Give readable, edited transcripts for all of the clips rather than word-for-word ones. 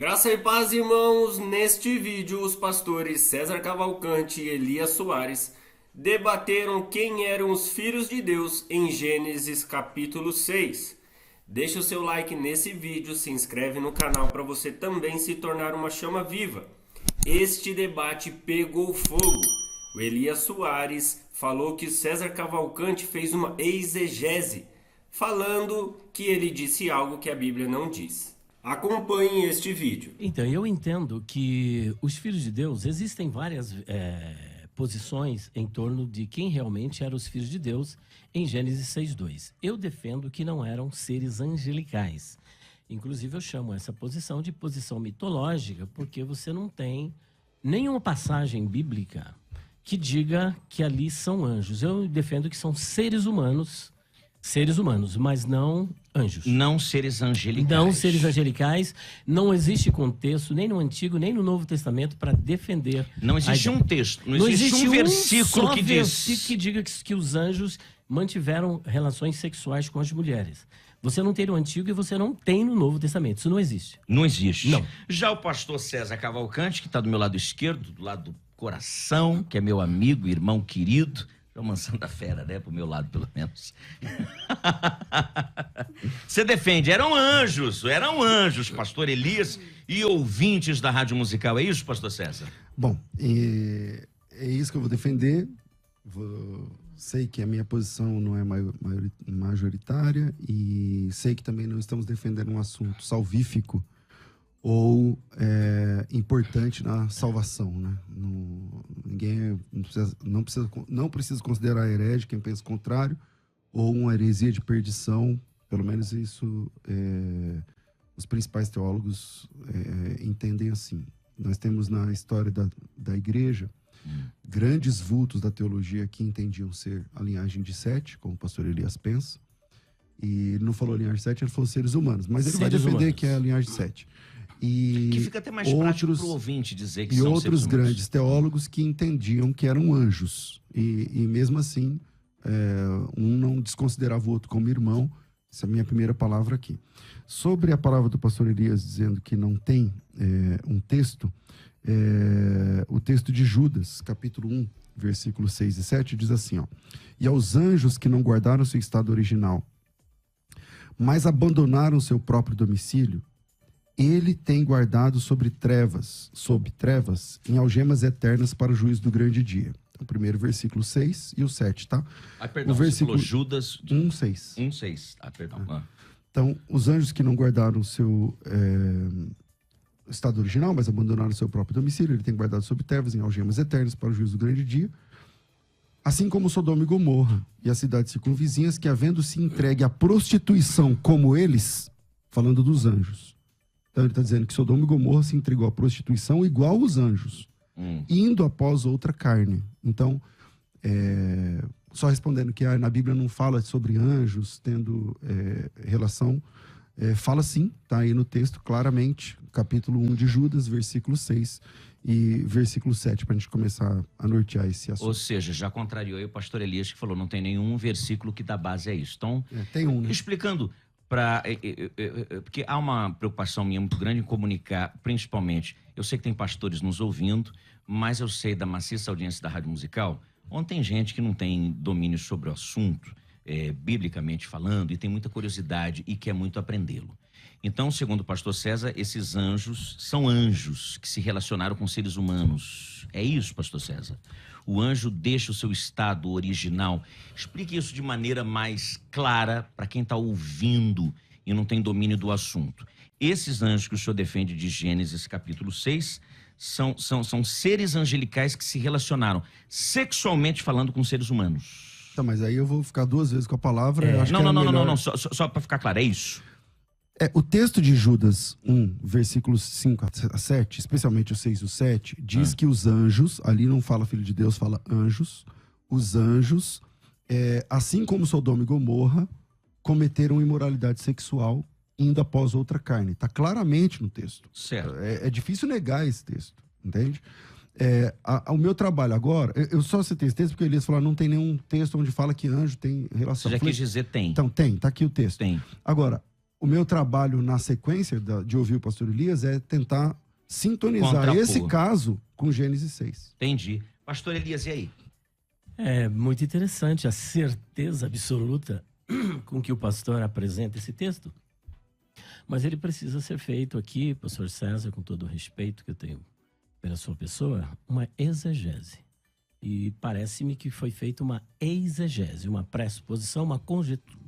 Graça e paz, irmãos. Neste vídeo, os pastores César Cavalcante e Elias Soares debateram quem eram os filhos de Deus em Gênesis capítulo 6. Deixa o seu like nesse vídeo, se inscreve no canal para você também se tornar uma chama viva. Este debate pegou fogo. O Elias Soares falou que César Cavalcante fez uma exegese, falando que ele disse algo que a Bíblia não diz. Acompanhe este vídeo. Então, eu entendo que os filhos de Deus, existem várias posições em torno de quem realmente eram os filhos de Deus em Gênesis 6:2. Eu defendo que não eram seres angelicais. Inclusive, eu chamo essa posição de posição mitológica, porque você não tem nenhuma passagem bíblica que diga que ali são anjos. Eu defendo que são seres humanos, mas não anjos. Não seres angelicais. Não seres angelicais. Não existe contexto, nem no Antigo, nem no Novo Testamento, para defender. Não existe um texto, não existe um versículo que diz que diga que os anjos mantiveram relações sexuais com as mulheres. Você não tem no Antigo e você não tem no Novo Testamento. Isso não existe. Não existe. Não. Já o pastor César Cavalcante, que está do meu lado esquerdo, do lado do coração, que é meu amigo, irmão querido, é uma mansão da fera, né? Pro meu lado, pelo menos. Você defende, eram anjos, pastor Elias e ouvintes da Rádio Musical. É isso, pastor César? Bom, é isso que eu vou defender. Sei que a minha posição não é majoritária e sei que também não estamos defendendo um assunto salvífico ou importante na salvação, né? Ninguém não precisa considerar herege quem pensa o contrário ou uma heresia de perdição. Pelo menos isso os principais teólogos entendem assim. Nós temos na história da igreja grandes vultos da teologia que entendiam ser a linhagem de Sete, como o pastor Elias pensa. E ele não falou linhagem de Sete, ele falou seres humanos. Mas ele vai defender humanos, que é a linhagem de Sete. E que fica até mais prático para o ouvinte dizer que são seres outros humanos. Grandes teólogos que entendiam que eram anjos. E mesmo assim, um não desconsiderava o outro como irmão. Essa é a minha primeira palavra aqui. Sobre a palavra do pastor Elias dizendo que não tem um texto, o texto de Judas, capítulo 1, versículos 6 e 7, diz assim, ó: E aos anjos que não guardaram seu estado original, mas abandonaram seu próprio domicílio, ele tem guardado sob trevas, em algemas eternas para o juízo do grande dia. Então, primeiro versículo 6 e o 7, tá? Perdão, o versículo Judas 1:6. 1:6. Perdão. Então, os anjos que não guardaram seu estado original, mas abandonaram seu próprio domicílio, ele tem guardado sob trevas, em algemas eternas para o juízo do grande dia. Assim como Sodoma e Gomorra e as cidades circunvizinhas, que havendo se entregue à prostituição como eles, falando dos anjos. Então ele está dizendo que Sodoma e Gomorra se entregou à prostituição igual os anjos, indo após outra carne. Então, só respondendo que na Bíblia não fala sobre anjos tendo relação, fala sim, está aí no texto claramente, capítulo 1 de Judas, versículo 6 e versículo 7, para a gente começar a nortear esse assunto. Ou seja, já contrariou aí o pastor Elias, que falou, não tem nenhum versículo que dá base a isso. Então, tem um, né? Explicando, porque há uma preocupação minha muito grande em comunicar, principalmente, eu sei que tem pastores nos ouvindo, mas eu sei da maciça audiência da Rádio Musical, onde tem gente que não tem domínio sobre o assunto, biblicamente falando, e tem muita curiosidade e quer muito aprendê-lo. Então, segundo o pastor César, esses anjos são anjos que se relacionaram com seres humanos. É isso, pastor César? O anjo deixa o seu estado original. Explique isso de maneira mais clara para quem está ouvindo e não tem domínio do assunto. Esses anjos que o senhor defende de Gênesis capítulo 6 são seres angelicais que se relacionaram sexualmente falando com seres humanos. Tá, mas aí eu vou ficar duas vezes com a palavra. Não. Só para ficar claro, é isso. O texto de Judas 1, versículos 5 a 7, especialmente o 6 e o 7, diz que os anjos, ali não fala filho de Deus, fala anjos, os anjos, assim como Sodoma e Gomorra, cometeram imoralidade sexual indo após outra carne. Está claramente no texto. Certo. É difícil negar esse texto, entende? O meu trabalho agora, eu só citei esse texto porque Elias falou, não tem nenhum texto onde fala que anjo tem relação. Você já quis dizer tem. Então tem, tá aqui o texto. Tem. Agora, o meu trabalho na sequência de ouvir o pastor Elias é tentar sintonizar Contrapor. esse caso com Gênesis 6. Entendi. Pastor Elias, e aí? É muito interessante a certeza absoluta com que o pastor apresenta esse texto. Mas ele precisa ser feito aqui, pastor César, com todo o respeito que eu tenho pela sua pessoa, uma exegese. E parece-me que foi feita uma exegese, uma pressuposição, uma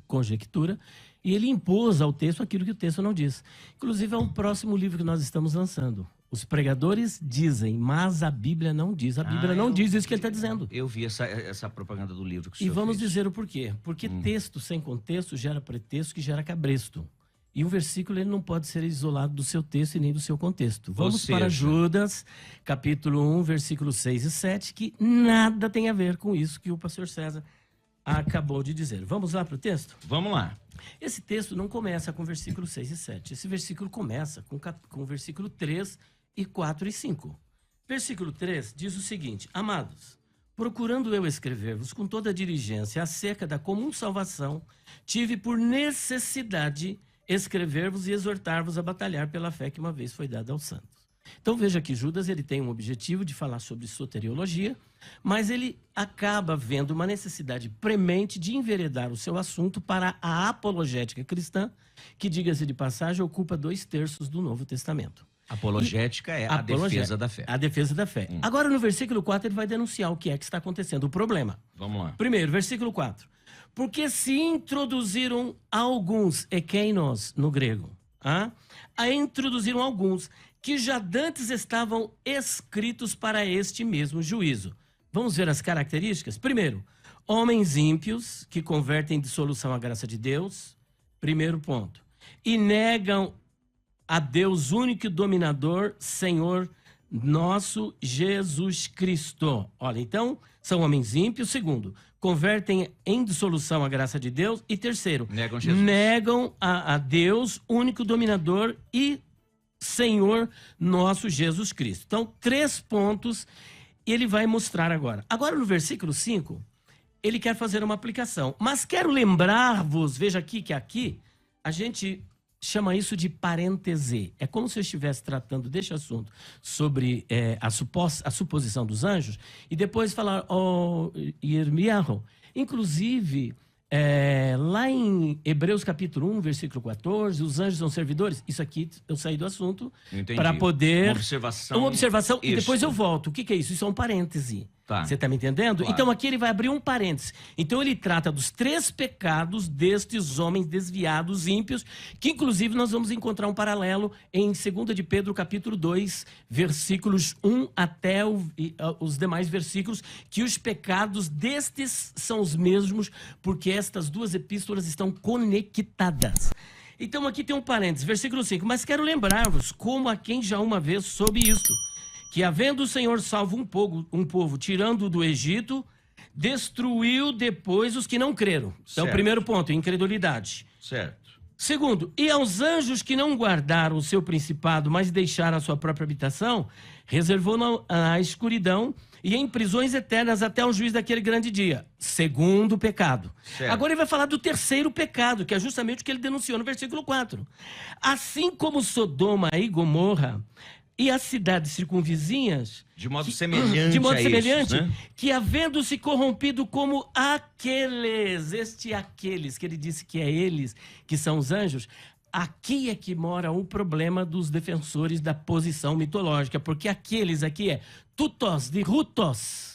conjectura, e ele impôs ao texto aquilo que o texto não diz. Inclusive, é um próximo livro que nós estamos lançando. Os pregadores dizem, mas a Bíblia não diz. A Bíblia não diz isso que ele está dizendo. Eu vi essa propaganda do livro que o E senhor vamos fez. dizer o porquê. Porque texto sem contexto gera pretexto que gera cabresto. E um versículo ele não pode ser isolado do seu texto e nem do seu contexto. Vamos para Judas, capítulo 1, versículos 6 e 7, que nada tem a ver com isso que o pastor César acabou de dizer. Vamos lá para o texto? Vamos lá. Esse texto não começa com versículos 6 e 7. Esse versículo começa com o versículo 3 e 4 e 5. Versículo 3 diz o seguinte: Amados, procurando eu escrever-vos com toda a diligência acerca da comum salvação, tive por necessidade escrever-vos e exortar-vos a batalhar pela fé que uma vez foi dada aos santos. Então veja que Judas ele tem um objetivo de falar sobre soteriologia, mas ele acaba vendo uma necessidade premente de enveredar o seu assunto para a apologética cristã, que, diga-se de passagem, ocupa 2/3 do Novo Testamento. Apologética é a defesa da fé. A defesa da fé. Agora, no versículo 4, ele vai denunciar o que é que está acontecendo, o problema. Vamos lá. Primeiro, versículo 4. Porque se introduziram alguns, ekeinos no grego, introduziram alguns que já dantes estavam escritos para este mesmo juízo. Vamos ver as características? Primeiro, homens ímpios que convertem dissolução à graça de Deus. Primeiro ponto. E negam a Deus único e dominador, Senhor nosso Jesus Cristo. Olha, então, são homens ímpios. Segundo, convertem em dissolução a graça de Deus. E terceiro, negam Jesus. Negam a Deus, único dominador e Senhor nosso Jesus Cristo. Então, 3 pontos e ele vai mostrar agora. Agora, no versículo 5, ele quer fazer uma aplicação. Mas quero lembrar-vos, veja aqui que aqui a gente chama isso de parêntese. É como se eu estivesse tratando deste assunto sobre a suposição dos anjos e depois falar, Irmiarro, inclusive, lá em Hebreus capítulo 1, versículo 14, os anjos são servidores. Isso aqui eu saí do assunto para poder... Uma observação e depois eu volto. O que é isso? Isso é um parêntese. Tá. Você está me entendendo? Claro. Então aqui ele vai abrir um parêntese. Então ele trata dos 3 pecados destes homens desviados, ímpios, que inclusive nós vamos encontrar um paralelo em 2 de Pedro capítulo 2, versículos 1 até os demais versículos, que os pecados destes são os mesmos, porque estas 2 epístolas estão conectadas. Então aqui tem um parêntese, versículo 5. Mas quero lembrar-vos, como a quem já uma vez soube isto, que havendo o Senhor salvo um povo tirando-o do Egito, destruiu depois os que não creram. Então, primeiro ponto, incredulidade. Certo. Segundo, e aos anjos que não guardaram o seu principado, mas deixaram a sua própria habitação, reservou na escuridão e em prisões eternas até o juízo daquele grande dia. Segundo pecado. Certo. Agora ele vai falar do terceiro pecado, que é justamente o que ele denunciou no versículo 4. Assim como Sodoma e Gomorra e as cidades circunvizinhas... De modo semelhante De modo a semelhante, isso, né? que havendo se corrompido como aqueles que ele disse que é eles, que são os anjos, aqui é que mora o problema dos defensores da posição mitológica, porque aqueles aqui é tutos, de rutos.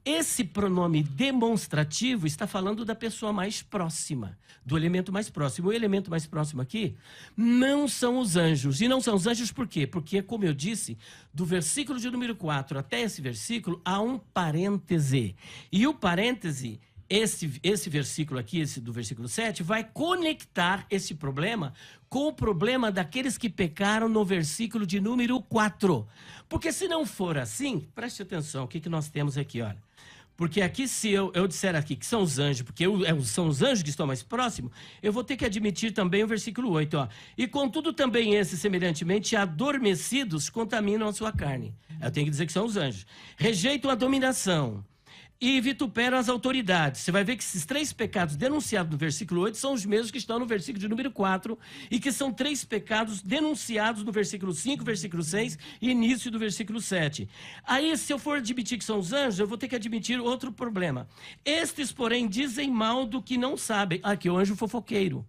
Esse pronome demonstrativo está falando da pessoa mais próxima, do elemento mais próximo. O elemento mais próximo aqui não são os anjos. E não são os anjos por quê? Porque, como eu disse, do versículo de número 4 até esse versículo, há um parêntese. E o parêntese, esse versículo aqui, esse do versículo 7, vai conectar esse problema com o problema daqueles que pecaram no versículo de número 4. Porque se não for assim, preste atenção, o que nós temos aqui, olha. Porque aqui, se eu disser aqui que são os anjos, porque são os anjos que estão mais próximos, eu vou ter que admitir também o versículo 8, ó. E contudo também esses, semelhantemente, adormecidos, contaminam a sua carne. Eu tenho que dizer que são os anjos. Rejeitam a dominação e vituperam as autoridades. Você vai ver que esses 3 pecados denunciados no versículo 8 são os mesmos que estão no versículo de número 4 e que são 3 pecados denunciados no versículo 5, versículo 6 e início do versículo 7. Aí, se eu for admitir que são os anjos, eu vou ter que admitir outro problema. Estes, porém, dizem mal do que não sabem. Aqui, o anjo fofoqueiro.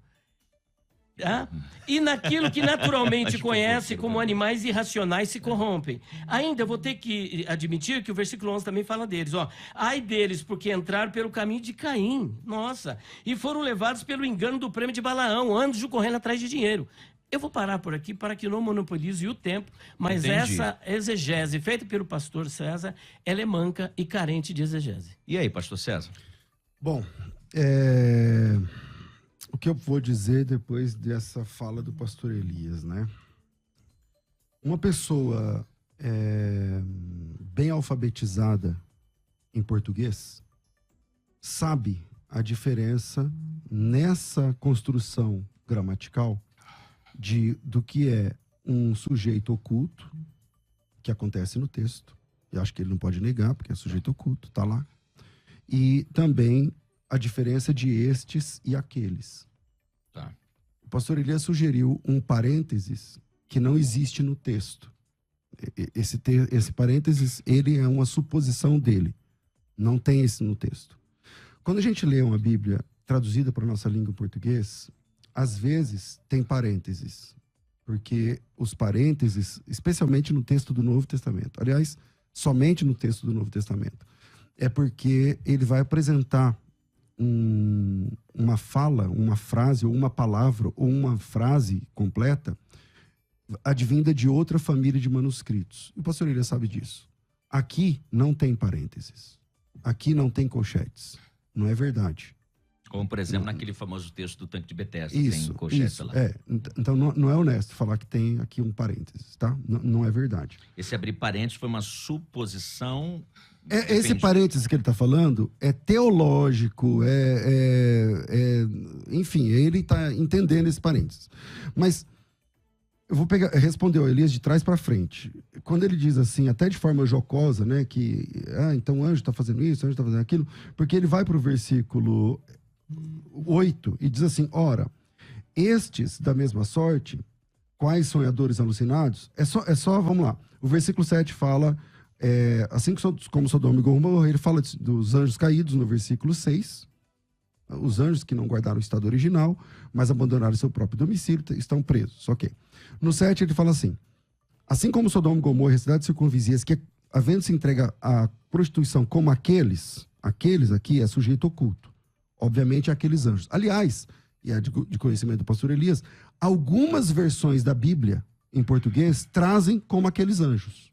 E naquilo que naturalmente conhece como animais irracionais se corrompem. Ainda eu vou ter que admitir que o versículo 11 também fala deles. Ai deles, porque entraram pelo caminho de Caim. Nossa. E foram levados pelo engano do prêmio de Balaão, anjo correndo atrás de dinheiro. Eu vou parar por aqui para que não monopolize o tempo, mas Entendi. essa exegese feita pelo pastor César, ela é manca e carente de exegese. E aí, pastor César? Bom, o que eu vou dizer depois dessa fala do pastor Elias, né? Uma pessoa bem alfabetizada em português sabe a diferença nessa construção gramatical do que é um sujeito oculto, que acontece no texto, e acho que ele não pode negar, porque é sujeito oculto, tá lá, e também a diferença de estes e aqueles. Tá. O pastor Elias sugeriu um parênteses que não existe no texto. Esse parênteses, ele é uma suposição dele. Não tem esse no texto. Quando a gente lê uma Bíblia traduzida para a nossa língua em português, às vezes tem parênteses. Porque os parênteses, especialmente no texto do Novo Testamento, aliás, somente no texto do Novo Testamento, é porque ele vai apresentar uma fala, uma frase, ou uma palavra, ou uma frase completa, advinda de outra família de manuscritos. E o pastor Elias sabe disso. Aqui não tem parênteses. Aqui não tem colchetes. Não é verdade. Como, por exemplo, naquele famoso texto do tanque de Betesda, Isso, tem colchete isso. lá. Então não é honesto falar que tem aqui um parênteses, tá? Não é verdade. Esse abrir parênteses foi uma suposição... Esse parênteses que ele está falando é teológico, enfim, ele está entendendo esse parênteses. Mas eu vou responder ao Elias de trás para frente. Quando ele diz assim, até de forma jocosa, né, que então o anjo está fazendo isso, o anjo está fazendo aquilo, porque ele vai para o versículo 8 e diz assim, ora, estes da mesma sorte, quais sonhadores alucinados? É só, vamos lá, o versículo 7 fala... assim como Sodoma e Gomorra, ele fala dos anjos caídos no versículo 6. Os anjos que não guardaram o estado original, mas abandonaram seu próprio domicílio, estão presos. Ok. No 7 ele fala assim como Sodoma e Gomorra, cidades circunvizinhas, que havendo-se entregue à prostituição como aqueles aqui é sujeito oculto. Obviamente aqueles anjos. Aliás, e é de conhecimento do pastor Elias, algumas versões da Bíblia em português trazem como aqueles anjos.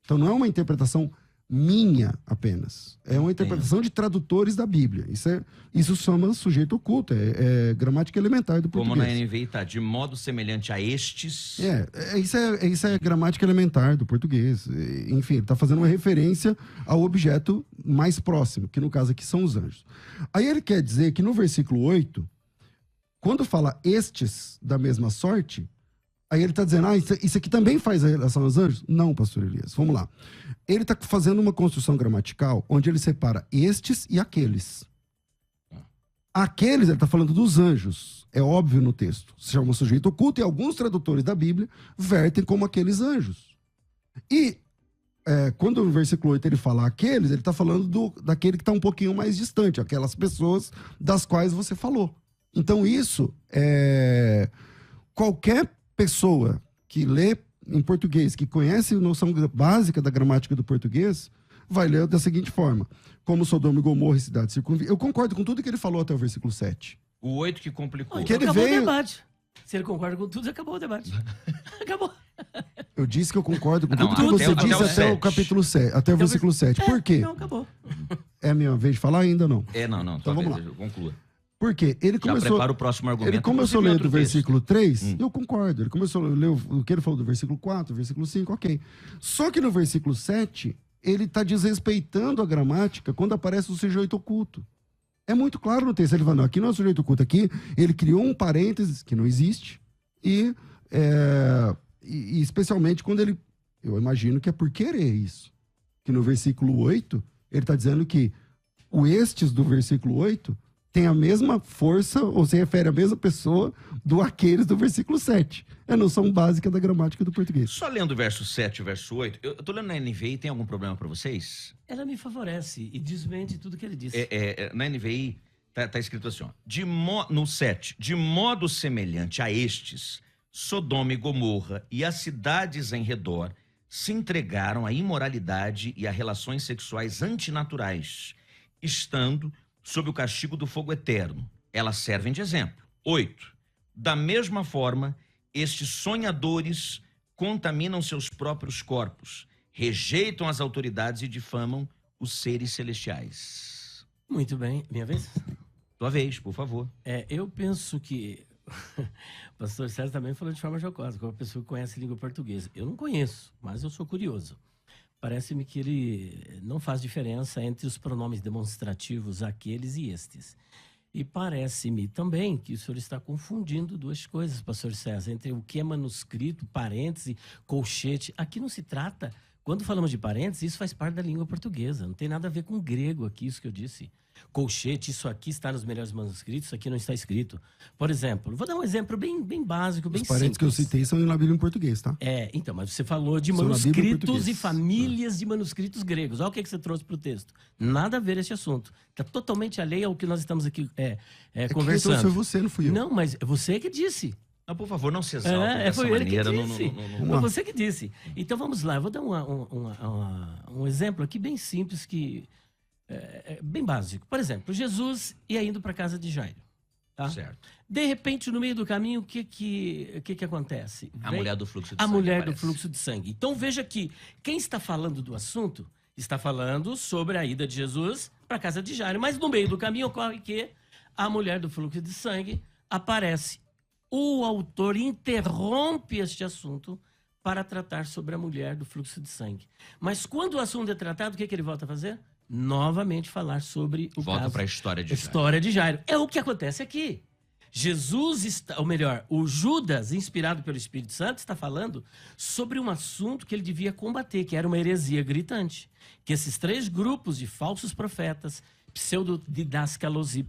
Então não é uma interpretação minha apenas. É uma interpretação de tradutores da Bíblia. Isso chama sujeito oculto. É gramática elementar do português. Como na NVI está, de modo semelhante a estes... Isso é gramática elementar do português. Enfim, ele está fazendo uma referência ao objeto mais próximo, que no caso aqui são os anjos. Aí ele quer dizer que no versículo 8, quando fala estes da mesma sorte... Aí ele está dizendo, isso aqui também faz relação aos anjos? Não, pastor Elias, vamos lá. Ele está fazendo uma construção gramatical onde ele separa estes e aqueles. Aqueles, ele está falando dos anjos. É óbvio no texto. Se chama sujeito oculto e alguns tradutores da Bíblia vertem como aqueles anjos. E quando no versículo 8 ele fala aqueles, ele está falando daquele que está um pouquinho mais distante, aquelas pessoas das quais você falou. Então isso qualquer pessoa que lê em português, que conhece a noção básica da gramática do português, vai ler da seguinte forma, como Sodoma e Gomorra e cidades circunvizinhas. Eu concordo com tudo que ele falou até o versículo 7. O 8 que complicou. Então ele acabou veio- o debate. Se ele concorda com tudo, acabou o debate. Acabou. Eu disse que eu concordo com Não, tudo que até você disse o até o 7. capítulo 7, até o versículo 7. Por quê? Não, acabou. É a minha vez de falar ainda não? Não. Então vamos lá. Conclua. Por quê? Ele Já começou... prepara o próximo argumento. Ele começou a inclusive, em ler outro do texto. versículo 3, eu concordo. Ele começou a ler o que ele falou do versículo 4, versículo 5, ok. Só que no versículo 7, ele está desrespeitando a gramática quando aparece o sujeito oculto. É muito claro no texto. Ele fala, não, aqui não é o sujeito oculto, aqui ele criou um parênteses que não existe e especialmente quando ele... Eu imagino que é por querer isso. Que no versículo 8, ele está dizendo que o estes do versículo 8 tem a mesma força, ou se refere à mesma pessoa do aqueles do versículo 7. É a noção básica da gramática do português. Só lendo o verso 7 e o verso 8, eu tô lendo na NVI, tem algum problema para vocês? Ela me favorece e desmente tudo que ele disse. Na NVI tá escrito assim, ó, no 7, de modo semelhante a estes, Sodoma e Gomorra e as cidades em redor se entregaram à imoralidade e a relações sexuais antinaturais, estando sob o castigo do fogo eterno. Elas servem de exemplo. 8. Da mesma forma, estes sonhadores contaminam seus próprios corpos, rejeitam as autoridades e difamam os seres celestiais. Muito bem. Minha vez? Tua vez, por favor. Eu penso que o pastor César também falou de forma jocosa, como uma pessoa que conhece língua portuguesa. Eu não conheço, mas eu sou curioso. Parece-me que ele não faz diferença entre os pronomes demonstrativos aqueles e estes. E parece-me também que o senhor está confundindo duas coisas, pastor César, entre o que é manuscrito, parêntese, colchete. Aqui não se trata, quando falamos de parêntese, isso faz parte da língua portuguesa, não tem nada a ver com grego aqui, isso que eu disse. Colchete, isso aqui está nos melhores manuscritos, isso aqui não está escrito. Por exemplo, vou dar um exemplo bem básico, bem simples. Os parênteses que eu citei são na Bíblia em português, tá? Então, mas você falou de São manuscritos e famílias de manuscritos gregos. Olha o que você trouxe para o texto. Nada a ver esse assunto. Está totalmente alheio ao que nós estamos aqui conversando. Quem trouxe foi você, não fui eu. Não, mas você que disse. Por favor, não se exalta dessa foi maneira. ele que disse. Foi lá. você que disse. Então vamos lá, eu vou dar um exemplo aqui bem simples, bem básico. Por exemplo, Jesus ia indo para a casa de Jairo. Tá? Certo. De repente, no meio do caminho, o que acontece? A mulher do fluxo de sangue. A mulher do aparece. fluxo de sangue. Então veja que quem está falando do assunto está falando sobre a ida de Jesus para a casa de Jairo. Mas no meio do caminho ocorre que a mulher do fluxo de sangue aparece. O autor interrompe este assunto para tratar sobre a mulher do fluxo de sangue. Mas quando o assunto é tratado, o que ele volta a fazer? Novamente falar sobre o Volta caso. para a história de Jairo. História de Jairo. É o que acontece aqui. Jesus está, ou melhor, o Judas, inspirado pelo Espírito Santo, está falando sobre um assunto que ele devia combater, que era uma heresia gritante. Que esses 3 grupos de falsos profetas, pseudodidáscalos e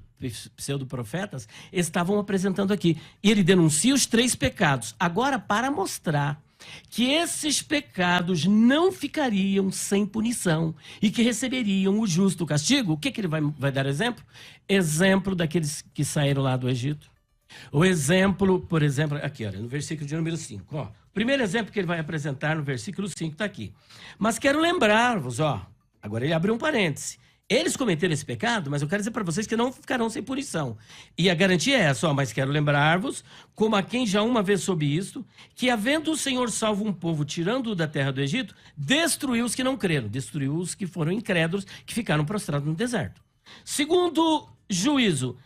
pseudoprofetas, estavam apresentando aqui. E ele denuncia os 3 pecados. Agora, para mostrar que esses pecados não ficariam sem punição e que receberiam o justo castigo, o que ele vai dar exemplo? Exemplo daqueles que saíram lá do Egito. O exemplo, por exemplo, aqui, olha, no versículo de número 5. Ó, o primeiro exemplo que ele vai apresentar no versículo 5 está aqui. Mas quero lembrar-vos, agora ele abriu um parêntese. Eles cometeram esse pecado, mas eu quero dizer para vocês que não ficarão sem punição. E a garantia é essa, mas quero lembrar-vos, como a quem já uma vez soube isto, que havendo o Senhor salvo um povo, tirando-o da terra do Egito, destruiu os que não creram, destruiu os que foram incrédulos, que ficaram prostrados no deserto. Segundo juízo,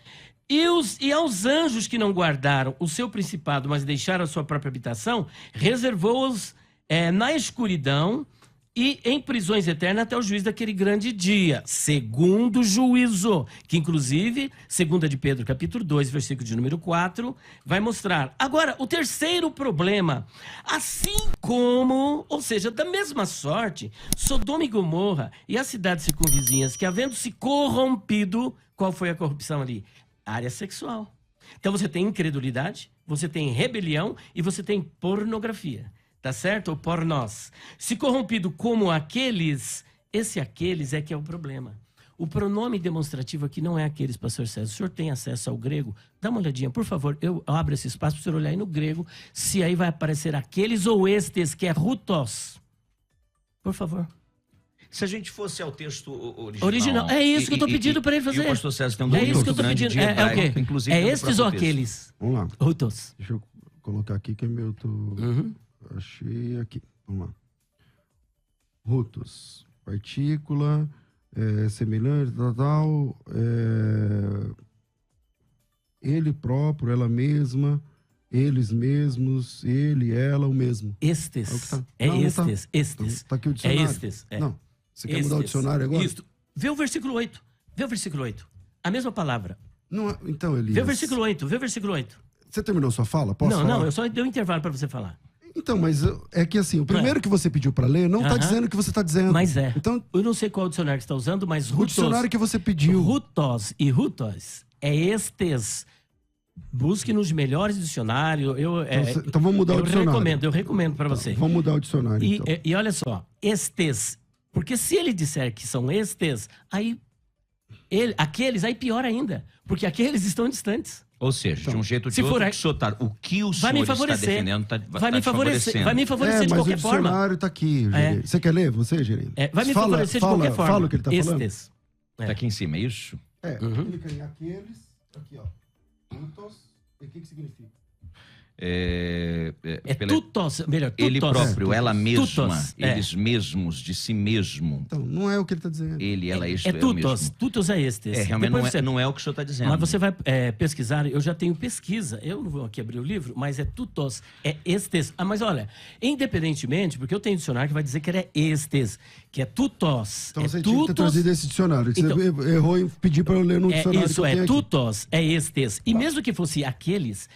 e aos anjos que não guardaram o seu principado, mas deixaram a sua própria habitação, reservou-os na escuridão, e em prisões eternas até o juízo daquele grande dia, segundo juízo, que inclusive, 2 de Pedro, capítulo 2, versículo de número 4, vai mostrar. Agora, o terceiro problema, assim como, ou seja, da mesma sorte, Sodoma e Gomorra e as cidades circunvizinhas, que havendo se corrompido, qual foi a corrupção ali? Área sexual. Então você tem incredulidade, você tem rebelião e você tem pornografia. Tá certo? Ou pornós. Se corrompido como aqueles, esse aqueles é que é o problema. O pronome demonstrativo aqui não é aqueles, pastor César. O senhor tem acesso ao grego? Dá uma olhadinha, por favor. Eu abro esse espaço para o senhor olhar aí no grego, se aí vai aparecer aqueles ou estes, que é rutos. Por favor. Se a gente fosse ao texto original... É isso que eu estou pedindo para ele fazer. E o pastor César tem um doutor isso que eu tô grande pedindo. de hebraico, o quê? inclusive... É estes ou aqueles? Vamos lá. Rutos. Deixa eu colocar aqui que é meu... Achei aqui. Vamos lá. Rutos. Partícula, semelhante, tal. Ele próprio, ela mesma, eles mesmos, ele, ela, o mesmo. Estes. É o que tá. Estes. Tá aqui o dicionário. É estes. Não. Você quer mudar o dicionário agora? Isso. Vê o versículo 8. A mesma palavra. Não, então, Elias. Vê o versículo 8. Você terminou sua fala? Posso falar? Não, eu só dei um intervalo para você falar. Então, mas é que assim, o primeiro que você pediu para ler não tá dizendo o que você tá dizendo. Mas é. Então, Eu não sei qual dicionário que você está usando, mas o dicionário que você pediu. Rutos e rutos é estes. Busque nos melhores dicionários. Então vamos mudar o dicionário. Eu recomendo para você. Vamos mudar o dicionário, então. E olha só, estes. Porque se ele disser que são estes, aí aqueles, aí pior ainda. Porque aqueles estão distantes. Ou seja, de um jeito ou de se outro, for, o que o senhor está defendendo vai me favorecer. Vai me favorecer de qualquer forma. Mas o dicionário tá aqui, Gerê. Você quer ler, Jeremy? Vai me favorecer de qualquer forma. Fala o que ele tá falando. Estes. Tá aqui em cima, é isso? Clica em aqueles, aqui, ó. Tutos. E o que significa? Tutos, melhor, tutos. Ele próprio, ela mesma, tutos, eles mesmos, de si mesmo. Então, não é o que ele está dizendo. Ele, ela, isso tutos, o mesmo. Tutos é estes. Realmente não é o que o senhor está dizendo. Mas você vai pesquisar, eu já tenho pesquisa, eu não vou aqui abrir o livro, mas é tutos, é estes. Mas olha, independentemente, porque eu tenho dicionário que vai dizer que é estes, que é tutos. Então você tinha que ter trazido esse dicionário. Então, você errou em pedir para eu ler no dicionário. Isso é tutos, é estes. E mesmo que fosse aqueles,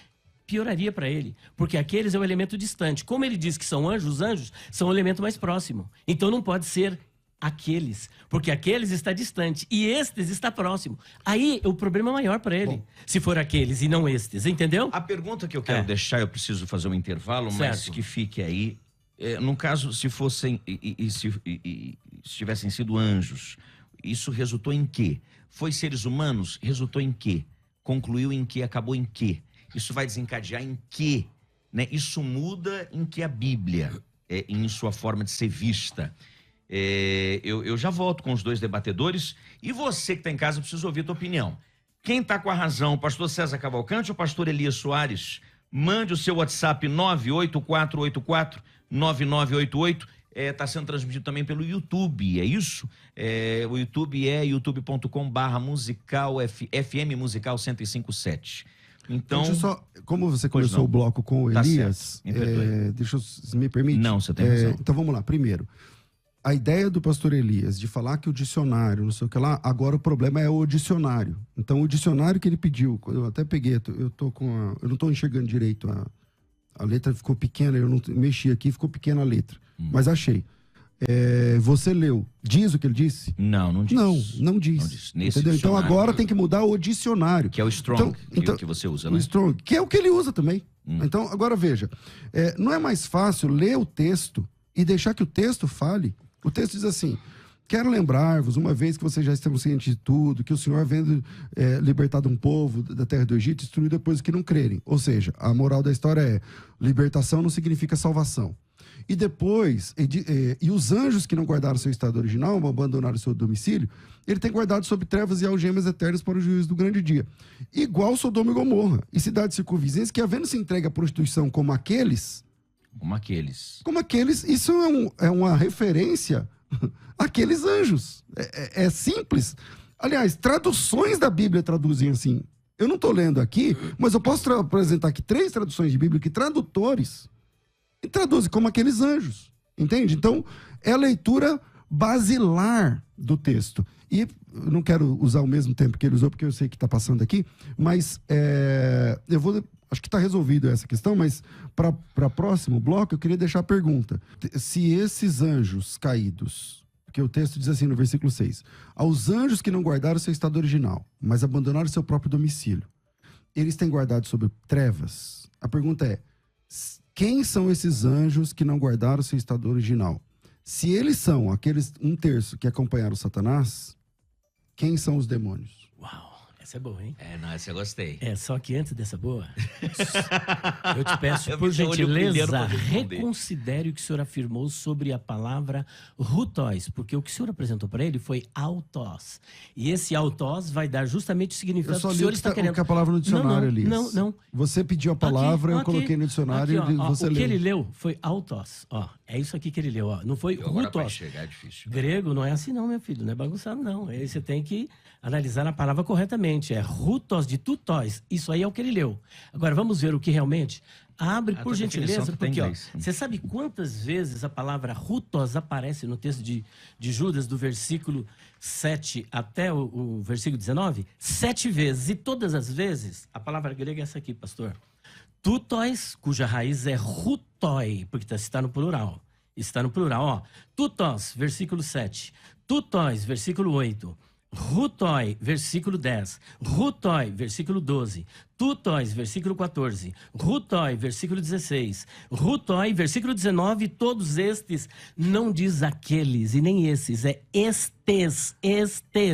pioraria para ele, porque aqueles é o elemento distante. Como ele diz que são anjos, os anjos são o elemento mais próximo. Então não pode ser aqueles, porque aqueles está distante e estes está próximo. Aí o problema é maior para ele, se for aqueles e não estes, entendeu? A pergunta que eu quero deixar, eu preciso fazer um intervalo, mas que fique aí. No caso, se fossem se tivessem sido anjos, isso resultou em quê? Foi seres humanos? Resultou em quê? Concluiu em quê? Acabou em quê? Isso vai desencadear em quê? Né? Isso muda em que a Bíblia, em sua forma de ser vista. Eu já volto com os dois debatedores e você que está em casa precisa ouvir a tua opinião. Quem está com a razão, o pastor César Cavalcante ou o pastor Elias Soares? Mande o seu WhatsApp 984849988. Está sendo transmitido também pelo YouTube, é isso? O YouTube é youtube.com/musical FM Musical 1057. Então, deixa eu só, como você começou o bloco com o Elias, deixa eu, me permite? Não, você tem razão. Então vamos lá, primeiro, a ideia do pastor Elias de falar que o dicionário, não sei o que lá, agora o problema é o dicionário. Então o dicionário que ele pediu, eu até peguei, eu não estou enxergando direito, a letra ficou pequena, eu não mexi aqui, ficou pequena a letra, mas achei. Você leu, diz o que ele disse? Não diz. Não diz. Entendeu? Então agora tem que mudar o dicionário. Que é o Strong, que você usa, né? O Strong, que é o que ele usa também. Então, agora veja, não é mais fácil ler o texto e deixar que o texto fale? O texto diz assim: quero lembrar-vos, uma vez que vocês já estão cientes de tudo, que o Senhor, havendo libertado um povo da terra do Egito, destruiu depois os que não crerem. Ou seja, a moral da história é: libertação não significa salvação. E depois, os anjos que não guardaram seu estado original, abandonaram seu domicílio, ele tem guardado sob trevas e algemas eternas para o juízo do grande dia. Igual Sodoma e Gomorra, e cidades circunvizinhas que, havendo se entregue à prostituição como aqueles, isso é uma referência àqueles anjos. É simples. Aliás, traduções da Bíblia traduzem assim. Eu não estou lendo aqui, mas eu posso apresentar aqui 3 traduções de Bíblia que tradutores e traduzem como aqueles anjos, entende? Então, é a leitura basilar do texto. E eu não quero usar o mesmo tempo que ele usou, porque eu sei que está passando aqui, mas acho que está resolvido essa questão, mas para próximo bloco eu queria deixar a pergunta. Se esses anjos caídos, porque o texto diz assim no versículo 6, aos anjos que não guardaram seu estado original, mas abandonaram seu próprio domicílio, eles têm guardado sob trevas? A pergunta é: quem são esses anjos que não guardaram seu estado original? Se eles são aqueles 1/3 que acompanharam Satanás, quem são os demônios? Uau, essa é boa, hein? Não, essa eu gostei. Só que antes dessa boa, eu te peço, por gentileza, reconsidere o que o senhor afirmou sobre a palavra rutóis, porque o que o senhor apresentou para ele foi autós. E esse autós vai dar justamente o significado que o senhor está querendo. Eu só li a palavra no dicionário, Elias. Não. Você pediu a palavra, eu coloquei no dicionário e você leu. O que ele leu foi autós. É isso aqui que ele leu. Não foi rutóis. É difícil. Grego não é assim não, meu filho. Não é bagunçado, não. Aí você tem que analisar a palavra corretamente. É rutos de tutóis. Isso aí é o que ele leu. Agora, vamos ver o que realmente... Abre, por gentileza, porque você sabe quantas vezes a palavra rutos aparece no texto de Judas, do versículo 7 até o versículo 19? 7 vezes. E todas as vezes, a palavra grega é essa aqui, pastor. Tutóis, cuja raiz é rutói, porque está no plural. Está no plural, ó. Tutós, versículo 7. Tutóis, versículo 8. Rutói, versículo 10. Rutói, versículo 12. Tutóis, versículo 14. Rutói, versículo 16. Rutói, versículo 19. Todos estes não diz aqueles e nem esses, é estes.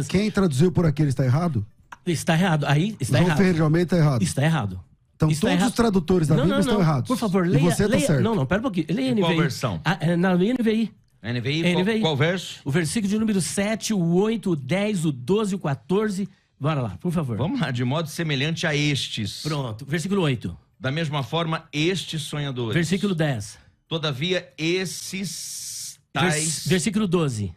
Quem traduziu por aquele está errado? Está errado. Aí está João errado. Ferreira de Almeida está errado. Está errado. Então Está todos errado. os tradutores da Bíblia estão errados. Por favor, E leia. você está certo. Não, pera um pouquinho. Leia a NVI. Qual versão? Na NVI. NVI, qual verso? O versículo de número 7, o 8, o 10, o 12, o 14. Bora lá, por favor. Vamos lá, de modo semelhante a estes. Pronto. Versículo 8. Da mesma forma, estes sonhadores. Versículo 10. Todavia, esses tais... Versículo 12.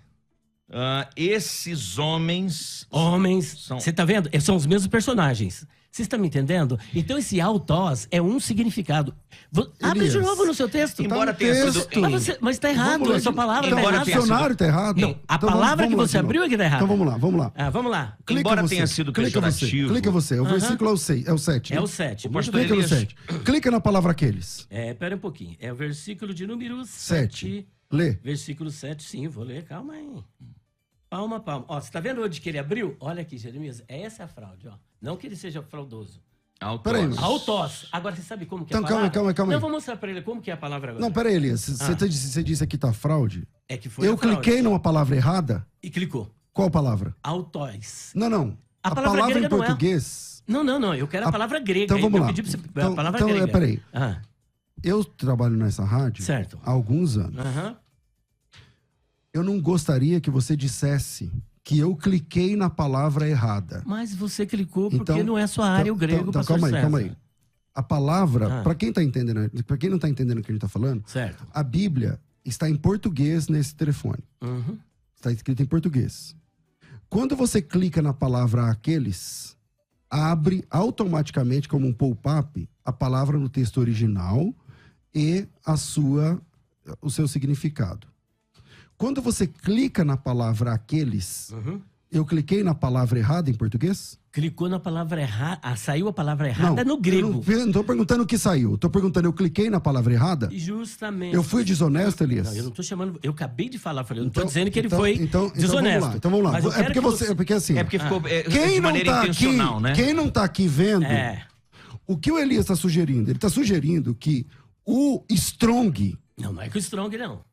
Esses homens... Homens. São- Você tá vendo? São os mesmos personagens. Você está me entendendo? Então esse autós é um significado. Abre de Elias, novo no seu texto. Embora no tenha sido... texto. Mas está errado, Vamos ler a sua de- palavra Então, está embora o errada. tenha dicionário está errado? Não, a Então, palavra que lá você de novo. abriu é que está errada. Então vamos lá. Vamos lá. Embora você. tenha sido Clica você. pejorativo. Clica você. O versículo é o 7. É o 7. O Muito pastor bem. Clica no Elias. 7. Clica na palavra aqueles. Pera um pouquinho. É o versículo de número 7. 7. Lê. Versículo 7, sim, vou ler. Calma aí. Palma. Ó, você tá vendo onde que ele abriu? Olha aqui, Jeremias. Essa é a fraude, ó. Não que ele seja fraudoso. Autós. Peraí, Autós. Agora você sabe como que é a Então, palavra? calma aí. Não, eu vou mostrar pra ele como que é a palavra agora. Não, peraí, Elias. Você disse aqui tá fraude. É que foi Eu a fraude. cliquei numa palavra errada. E clicou. Qual palavra? Autóis. Não. A A palavra palavra em grega não é. português. Não. Eu quero a palavra grega. Então vamos eu lá. pedi pra você Então- a palavra então, grega. peraí. Ah, Eu trabalho nessa rádio certo. há alguns anos. Aham. Eu não gostaria que você dissesse que eu cliquei na palavra errada. Mas você clicou porque Então- não é sua área o grego, então, pastor calma aí. César. A palavra, Ah. para quem tá entendendo, para quem não tá entendendo o que a gente tá falando, Certo. a Bíblia está em português nesse telefone. Uhum. Está escrito em português. Quando você clica na palavra aqueles, abre automaticamente como um pop-up a palavra no texto original e o seu significado. Quando você clica na palavra aqueles, Uhum. eu cliquei na palavra errada em português? Clicou na palavra errada. Saiu a palavra errada no grego. Eu não tô perguntando o que saiu. Eu tô perguntando, eu cliquei na palavra errada? Justamente. Eu fui desonesto, Elias? Não, eu não tô chamando. Eu acabei de falar, falei, eu não tô Então- dizendo que ele então- foi então desonesto. Então vamos lá. Mas eu É quero porque que você, é porque assim, É porque ficou de quem não maneira tá intencional, aqui, né? quem não tá aqui vendo, É. o que o Elias está sugerindo? Ele está sugerindo que o Strong, Não é com o Strong, não.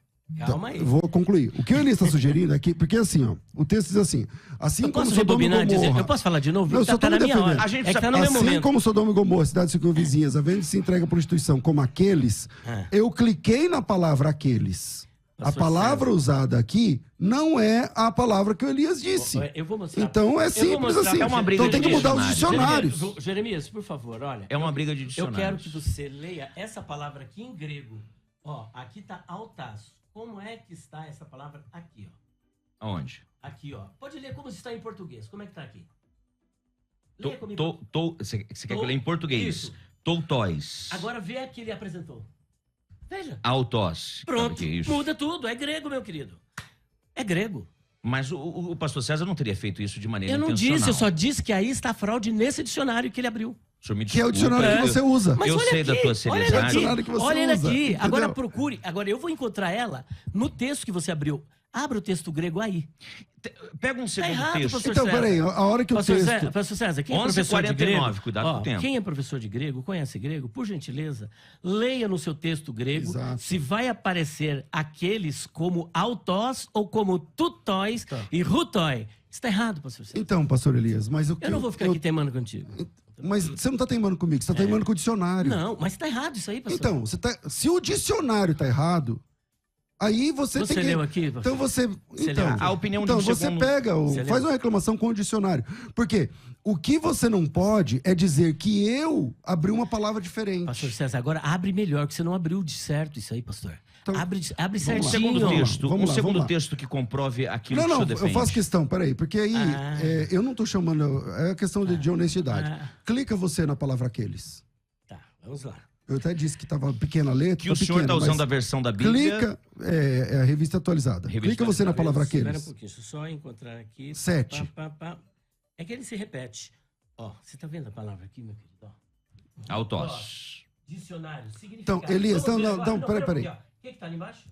Calma aí. eu vou concluir. O que o Elias está sugerindo aqui, porque assim, ó, o texto diz assim, assim Eu como posso Sodoma e rebobinar e dizer. Gomorra, Eu posso falar de novo? Não, eu Porque só tô tá na me minha hora. defendendo. A gente É que tá no meu assim momento. como Sodoma e Gomorra, cidades circunvizinhas, havendo se entrega à prostituição como aqueles, É. eu cliquei na palavra aqueles. A Pastor palavra usada aqui não é a palavra que o Elias disse. Eu vou mostrar. Então é Eu vou simples mostrar. assim. É uma briga Então tem de que mudar os dicionários. dicionários. Jeremias, por favor, olha. É uma briga de Eu dicionários. quero que você leia essa palavra aqui em grego. Ó, aqui tá altaço. Como é que está essa palavra aqui, ó? Aonde? Aqui, ó. Pode ler como está em português. Como é que tá aqui? To- Leia comigo. Você quer que eu leia em português? Isso. Toutóis. Agora vê aqui ele apresentou. Veja. Autós. Pronto. Que é isso? Muda tudo. É grego, meu querido. É grego. Mas o pastor César não teria feito isso de maneira Eu não intencional. disse, eu só disse que aí está a fraude nesse dicionário que ele abriu. O senhor me Que é o desculpa, dicionário que você usa. Mas Eu olha sei aqui, da tua olha seriedade. ele aqui, Dicionário que você olha ele usa, aqui. entendeu? Agora procure. Agora eu vou encontrar ela no texto que você abriu. Abra o texto grego aí. Pega um segundo errado, texto. pastor Então, César. peraí, a hora que o texto... Pastor César, quem é 11h49, professor de grego? cuidado com o tempo. Quem é professor de grego, conhece grego, por gentileza, leia no seu texto grego Exato. se vai aparecer aqueles como autós ou como tutóis e rutói. Está errado, pastor César. Então, pastor Elias, mas o que Eu não vou ficar aqui teimando contigo. Mas você não está teimando comigo, você está teimando com o dicionário. Não, mas está errado isso aí, pastor. Então, se o dicionário está errado, aí você Você tem que... leu aqui, pastor? Então você... Você Então, leu. A opinião de então um você segundo- pega, Você faz leu. uma reclamação com o dicionário. Porque o que você não pode é dizer que eu abri uma palavra diferente. Pastor César, agora abre melhor, que você não abriu de certo isso aí, pastor. Então, abre Um certinho. segundo texto, Vamos lá, segundo vamos lá. texto que comprove aquilo Não, que o não, senhor eu defende. faço questão, peraí, porque aí Ah. eu não tô chamando, é questão de honestidade. Ah. Clica você na palavra aqueles. Tá, vamos lá. Eu até disse que tava pequena a letra. Que o senhor está usando a versão da Bíblia. Clica, é a revista atualizada. Revista Clica você na atualizada. palavra Espera um aqueles. pouquinho, deixa eu só encontrar aqui. 7. É que ele se repete. Ó, você tá vendo a palavra aqui, meu querido? Ó. Autós. Dicionário, significado. Então, Elias, Vamos ver não, agora. peraí. O que tá ali embaixo?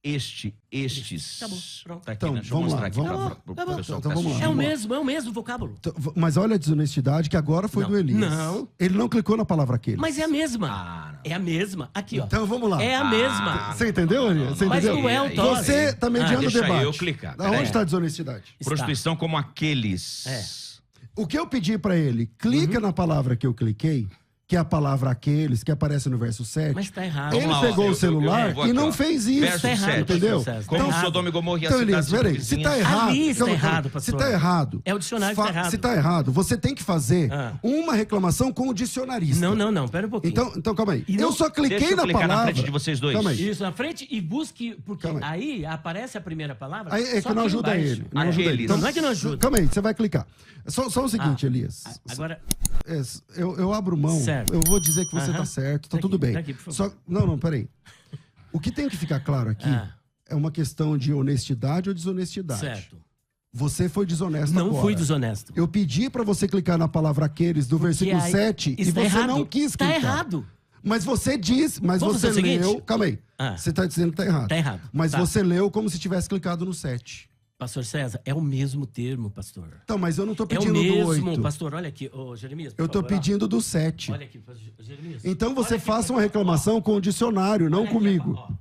Estes. Tá bom, pronto. Tá aqui, Então, né? Deixa eu vamos mostrar lá, aqui vamos pra- lá. pro Tá bom. pessoal Então, que tá vamos lá. assistindo. É o mesmo vocábulo. Então, mas olha a desonestidade que agora foi Não, do Elias. não. Ele não clicou na palavra aqueles. Mas é a mesma. Ah, não. É a mesma. Aqui, ó. Então vamos lá. É a mesma. Você entendeu, Elias? Você Mas entendeu? não é o tosse. Você tá mediando o deixa debate. eu clicar. Aonde Peraí. está a desonestidade? Está. Prostituição como aqueles. O que eu pedi pra ele, clica na palavra que eu cliquei, que é a palavra aqueles, que aparece no verso 7. Mas tá errado. Ele Vamos lá, ó, pegou o celular vou e aqui, não ó. fez isso. Verso Tá errado, 7. entendeu? César. Como Tá errado. Sodoma e Gomorra e as Então, Elias, cidades peraí, se tá circunvizinhas. errado... Ali está calma, errado, Se pastor. tá errado... É o dicionário que tá errado. Se tá errado, você tem que fazer Ah. uma reclamação com o dicionarista. Não. Pera um pouquinho. Então calma aí. E Eu não- só cliquei Deixa eu na clicar na palavra... frente de vocês dois. Calma aí. Isso, na frente e busque, porque Calma aí aparece a primeira palavra. Aí é só que não aqui ajuda embaixo. ele. Não ajuda ele. Aqueles. Não, não é que não ajuda. Calma aí, você vai clicar. Só o seguinte, Elias. Agora, Eu abro mão, Certo. eu vou dizer que você Aham. tá certo, tá Daqui, tudo bem. daqui, por favor. Só, não, peraí. O que tem que ficar claro aqui é uma questão de honestidade ou desonestidade. certo. Você foi desonesto Não agora. fui desonesto. Eu pedi pra você clicar na palavra aqueles do versículo aí- 7 e Está você errado. não quis Tá clicar. errado. Mas você diz, mas Vamos você fazer o seguinte? leu... Calma aí. Ah. Você tá dizendo que tá errado. Tá errado. Mas Tá. você leu como se tivesse clicado no 7. Pastor César, é o mesmo termo, pastor. Então, mas eu não tô É o pedindo do mesmo, 8. pastor. Olha aqui, ô Jeremias. por Eu tô favor, ó. pedindo do 7. Olha aqui, Jeremias. Então você Olha aqui, faça uma ó. reclamação com o dicionário, não Olha aqui, comigo. ó,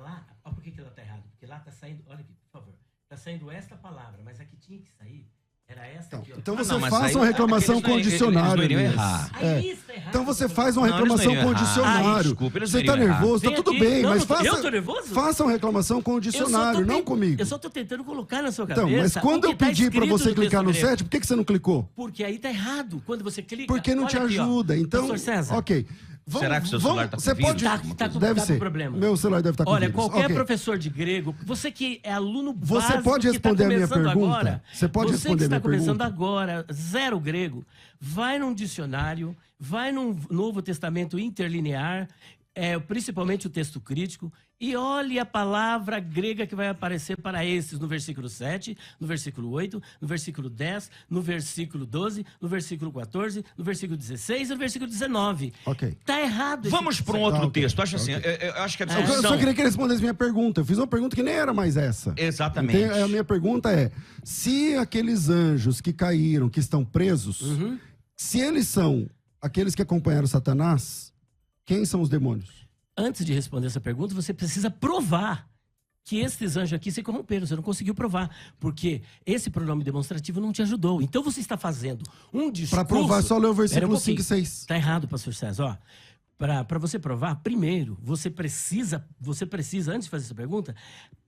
lá, ó, por que ela tá errada? Porque lá tá saindo, olha aqui, por favor. Tá saindo esta palavra, mas a que tinha que sair era esta aqui, ó. Então Ah, você não, mas faça aí uma reclamação aqueles com o não- dicionário. eles não iriam Elias. errar. Aí está errado. Então você faz uma Não, eles reclamação não com o iriam errar. dicionário. Ai, desculpa, eles você não tá iriam errar. nervoso, tá Vem tudo aqui. bem, Não, mas eu tô faça, nervoso? faça uma reclamação com o dicionário, não comigo. Eu só tô tentando colocar na sua cabeça. Então, mas quando o que eu tá pedi pra escrito você no clicar texto no grego. 7, por que você não clicou? Porque aí tá errado. Quando você clica. Porque não olha te aqui, ó. ajuda. Então, Pastor César. ok. Será que o seu celular tá com você vírus? pode... Tá com Deve ser. problema. Meu celular deve estar com Olha, vírus. qualquer Ok. professor de grego, você que é aluno Você básico, pode que tá responder a minha começando pergunta? Agora, Você pode você responder que a está minha começando pergunta? agora, zero grego, vai num dicionário, vai num Novo Testamento interlinear, principalmente o texto crítico, e olhe a palavra grega que vai aparecer para esses no versículo 7, no versículo 8, no versículo 10, no versículo 12, no versículo 14, no versículo 16 e no versículo 19. Ok. Tá errado. Vamos para um Tá, outro ok. texto. Acho assim, Ok. eu acho que a Eu discussão... só queria que ele respondesse minha pergunta. Eu fiz uma pergunta que nem era mais essa. Exatamente. A minha pergunta é: se aqueles anjos que caíram, que estão presos, Uhum. se eles são aqueles que acompanharam Satanás, quem são os demônios? Antes de responder essa pergunta, você precisa provar que esses anjos aqui se corromperam. Você não conseguiu provar, porque esse pronome demonstrativo não te ajudou. Então você está fazendo um discurso... Para provar, só ler o Espera versículo um 5 e 6. Está errado, pastor César. Ó, para você provar, primeiro, você precisa, antes de fazer essa pergunta,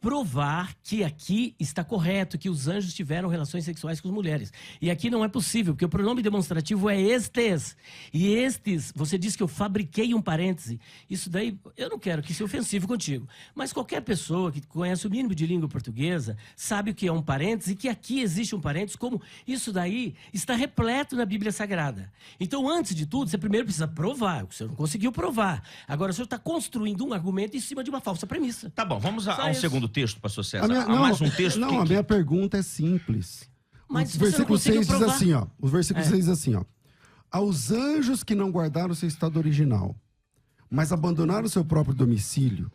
provar que aqui está correto, que os anjos tiveram relações sexuais com as mulheres. E aqui não é possível, porque o pronome demonstrativo é estes. E estes, você disse que eu fabriquei um parêntese. Isso daí, eu não quero que isso seja ofensivo contigo. Mas qualquer pessoa que conhece o mínimo de língua portuguesa sabe o que é um parêntese e que aqui existe um parêntese, como isso daí está repleto na Bíblia Sagrada. Então, antes de tudo, você primeiro precisa provar. O senhor não conseguiu provar. Agora, o senhor está construindo um argumento em cima de uma falsa premissa. Tá bom, vamos Só a um isso. segundo texto, pastor César. Minha, Há mais um texto não, que... a minha pergunta é simples. Mas o você não versículo conseguiu 6 diz provar. assim, ó. O versículo 6 diz assim, ó. Aos anjos que não guardaram seu estado original, mas abandonaram seu próprio domicílio,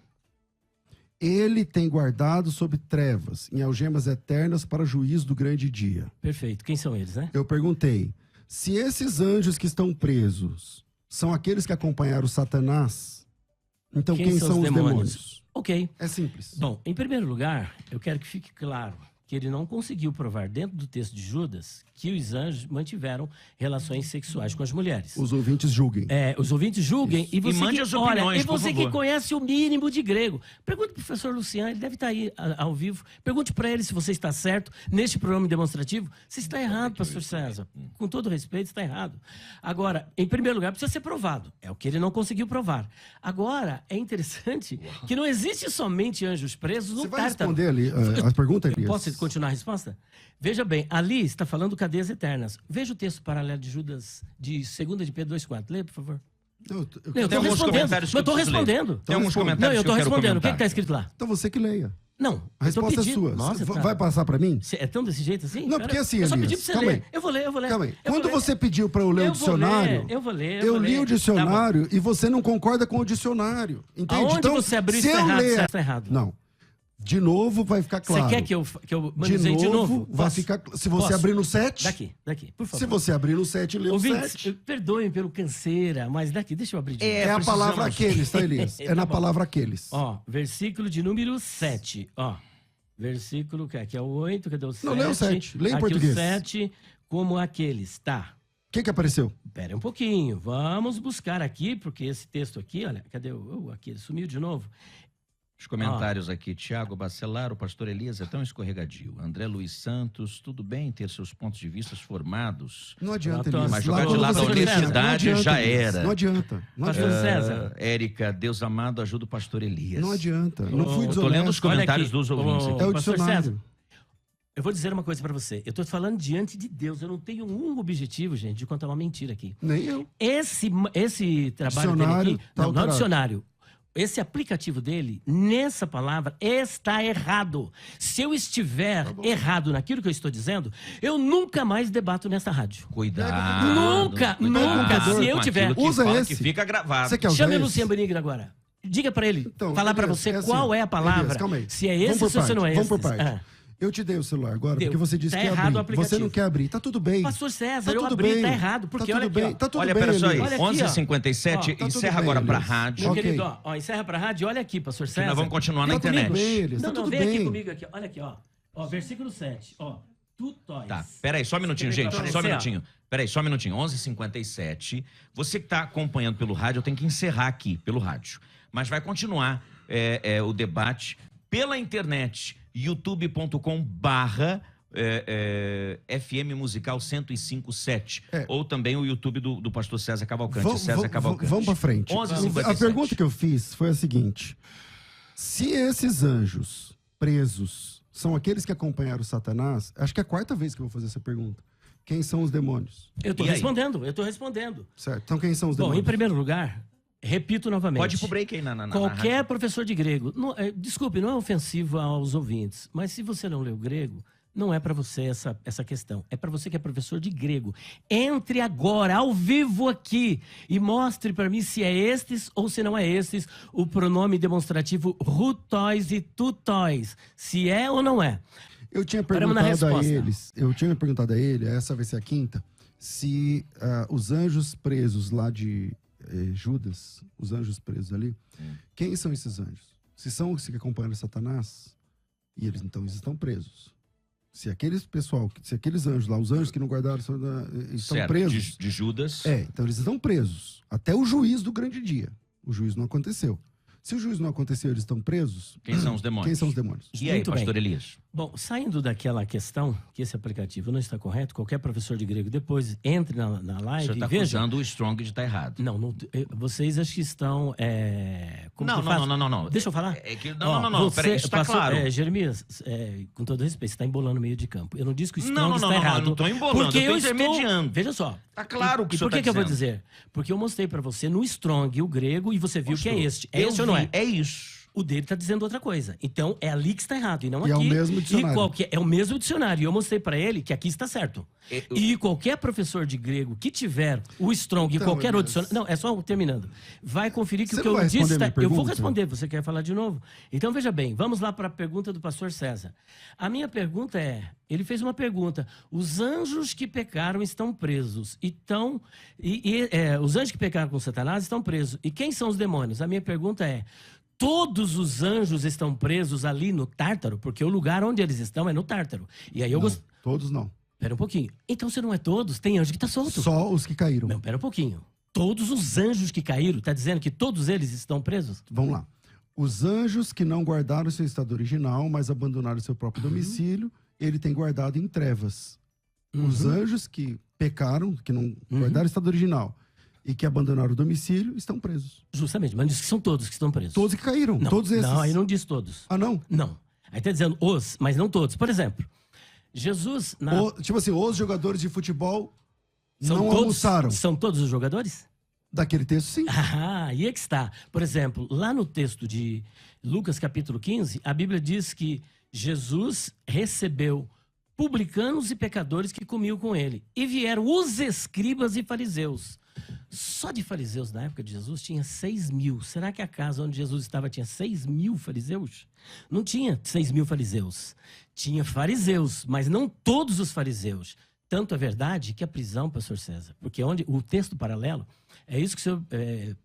ele tem guardado sob trevas, em algemas eternas para juízo do grande dia. Perfeito. Quem são eles, né? Eu perguntei, se esses anjos que estão presos são aqueles que acompanharam Satanás, então quem são os demônios? Ok. É simples. Bom, em primeiro lugar, eu quero que fique claro que ele não conseguiu provar dentro do texto de Judas que os anjos mantiveram relações sexuais com as mulheres. Os ouvintes julguem. Os ouvintes julguem e você, mande que, as opiniões, olha, e por você que favor. conhece o mínimo de grego. Pergunte para o professor Luciano, ele deve estar aí ao vivo. Pergunte para ele se você está certo neste pronome demonstrativo. Se está errado, pastor César. Com todo respeito, está errado. Agora, em primeiro lugar, precisa ser provado. É o que ele não conseguiu provar. Agora, é interessante que não existe somente anjos presos no Você vai Tártaro. responder ali a pergunta, Elias? Posso continuar a resposta? Veja bem, ali está falando cadeias eternas. Veja o texto paralelo de Judas, de 2 de Pedro 2,4. Leia, por favor. Eu Eu Tem estou alguns respondendo. comentários que Eu estou eu preciso ler. respondendo. Tem alguns Não, comentários Não, eu que eu estou quero respondendo. O que comentar. está escrito lá? Então você que leia. Não, A eu tô resposta é pedindo. sua. Nossa, tá. Vai passar pra mim? É tão desse jeito assim? Não, porque assim, eu só Elias, pedi pra você calma ler. aí. Eu vou ler. Calma aí. Eu Quando vou ler. você pediu pra eu ler o dicionário, Eu vou ler. eu li o Tá dicionário e você não concorda com o dicionário. Entende? Aonde Então, você abriu se isso eu errado, ler... tá errado. Não. De novo vai ficar claro. Você quer que eu manuseie de novo? Vai Posso? ficar... Se você Posso? abrir no 7... Daqui, por favor. Se você abrir no 7 e ler o Ouvintes, 7... perdoem pelo canseira, mas daqui, deixa eu abrir de novo. É a palavra precisamos. aqueles, tá, Elias? É Tá na bom. palavra aqueles. Ó, versículo de número 7, ó. Versículo que é o 8, cadê o 7? Não, lê o 7, lê em Aqui português. o 7, como aqueles, tá. O que apareceu? Pera um pouquinho, vamos buscar aqui, porque esse texto aqui, olha, cadê aqui, sumiu de novo. Os comentários aqui, Tiago Bacelar, o pastor Elias é tão escorregadio. André Luiz Santos, tudo bem ter seus pontos de vista formados. Não adianta, Mas Elias. Mas jogar Lá de quando lado você a crescer, honestidade não adianta, já Elias. era. Não adianta. Não Pastor adianta. César. Érica, Deus amado, ajuda o pastor Elias. Não adianta. Não fui Eu tô lendo os desonesto. comentários aqui, dos ouvintes ô, aqui. É o Pastor dicionário. César. Eu vou dizer uma coisa pra você. Eu tô falando diante de Deus. Eu não tenho um objetivo, gente, de contar uma mentira aqui. Nem eu. Esse trabalho Dicionário dele aqui, tá não é o alterado. dicionário. Esse aplicativo dele, nessa palavra, está errado. Se eu estiver errado naquilo que eu estou dizendo, eu nunca mais debato nessa rádio. Cuidado. Nunca, Cuidado se eu com tiver- aquilo que Usa fala esse. que fica gravado. Você quer usar Chame o esse? Luciano Benigno agora. Diga pra ele, Então, falar pra Elias, você assim, qual é a palavra. Elias, calma aí. Se é Vamos esse por ou se parte, não é esse. Vamos por parte. Ah. Eu te dei o celular agora Deu. porque você disse Tá que ia errado o abrir. Você aplicativo. não quer abrir. Tá tudo bem. Pastor César, Tá eu tudo abri, bem. tá errado. Porque tá olha tudo aqui, bem. ó. Tá tudo Olha, bem, pera só aí. Elias. Olha aqui, ó. 11h57, Ó, tá tudo encerra bem, agora pra Elias. rádio. Meu Ok. querido, ó, encerra pra rádio. Olha aqui, pastor César. nós vamos continuar na Vem comigo. internet. Bem, Elias, Não, tá não, tudo vem aqui bem. comigo aqui. Olha aqui, ó. Ó, versículo 7. Ó, tutóis. Tá, peraí, só um minutinho, gente, Aparecer, só um ó. minutinho. Peraí, só um minutinho. 11h57. Você que tá acompanhando pelo rádio, eu tenho que encerrar aqui, pelo rádio. Mas vai continuar o debate pela internet, youtube.com/FM Musical 1057. Ou também o YouTube do pastor César Cavalcante, César Cavalcante. Vamos pra frente. 11h57. A pergunta que eu fiz foi a seguinte: se esses anjos presos são aqueles que acompanharam Satanás, acho que é a quarta vez que eu vou fazer essa pergunta. Quem são os demônios? Eu tô E aí? respondendo. Certo. Então quem são os Bom, demônios? em primeiro lugar, repito novamente. Pode ir pro break aí na Qualquer rádio. professor de grego, desculpe, não é ofensivo aos ouvintes, mas se você não leu grego, não é para você essa questão. É para você que é professor de grego. Entre agora, ao vivo aqui, e mostre para mim se é estes ou se não é estes o pronome demonstrativo rutóis e tutóis. Se é ou não é. Eu tinha Paramos na perguntado a resposta. eles, essa vai ser a quinta, se os anjos presos lá de Judas, os anjos presos ali, quem são esses anjos? Se são os que acompanham Satanás, e eles então eles estão presos. Se aqueles anjos lá, os anjos que não guardaram, estão Certo, presos. de Judas. Então eles estão presos. Até o juiz do grande dia. O juiz não aconteceu. Se o juiz não aconteceu, eles estão presos. Quem são os demônios? Quem são os demônios? E aí, Muito pastor bem. Elias? Bom, saindo daquela questão que esse aplicativo não está correto, qualquer professor de grego depois entre na O live senhor e está veja. acusando o Strong de estar errado. Não, vocês acho que estão. Como Não, que eu faço? não. Deixa eu falar. Não, peraí, isso tá claro. Jeremias, com todo respeito, você está embolando o meio de campo. Eu não disse que o Strong Não, está não, errado. eu não tô embolando, porque eu tô estou intermediando. Veja só. Tá claro o que o E senhor por que, tá que eu vou dizendo. dizer? Porque eu mostrei para você no Strong o grego e você viu que é este. É Eu este ou não vi, é? É isso. O dele está dizendo outra coisa. Então, é ali que está errado, e não E aqui. é o mesmo dicionário. É o mesmo dicionário. E eu mostrei para ele que aqui está certo. E qualquer professor de grego que tiver o Strong e Então, qualquer outro mas- dicionário... Não, é só terminando. Vai conferir que Você o que não eu vai disse... responder minha Eu vou pergunta? responder. Você quer falar de novo? Então, veja bem. Vamos lá para a pergunta do pastor César. A minha pergunta é... Ele fez uma pergunta. Os anjos que pecaram estão presos. Os anjos que pecaram com Satanás estão presos. E quem são os demônios? A minha pergunta é... Todos os anjos estão presos ali no Tártaro? Porque o lugar onde eles estão é no Tártaro. E aí eu Não, gosto... todos não. Pera um pouquinho. Então, se não é todos, tem anjo que tá solto. Só os que caíram. Não, pera um pouquinho. Todos os anjos que caíram, tá dizendo que todos eles estão presos? Vamos lá. Os anjos que não guardaram seu estado original, mas abandonaram seu próprio domicílio, ele tem guardado em trevas. Os anjos que pecaram, que não guardaram o estado original e que abandonaram o domicílio, estão presos. Justamente, mas diz que são todos que estão presos. Todos que caíram, Não, todos esses. não, aí não diz todos. Ah, não? Não. Aí tá dizendo os, mas não todos. Por exemplo, Jesus... Tipo assim, os jogadores de futebol São não todos, almoçaram. São todos os jogadores? Daquele texto, sim. Ah, e é que está. Por exemplo, lá no texto de Lucas capítulo 15, a Bíblia diz que Jesus recebeu publicanos e pecadores que comiam com ele. E vieram os escribas e fariseus. Só de fariseus na época de Jesus tinha 6.000. Será que a casa onde Jesus estava tinha 6.000 fariseus? Não tinha 6.000 fariseus. Tinha fariseus, mas não todos os fariseus. Tanto é verdade que a prisão, pastor César, porque onde o texto paralelo, é isso que o senhor,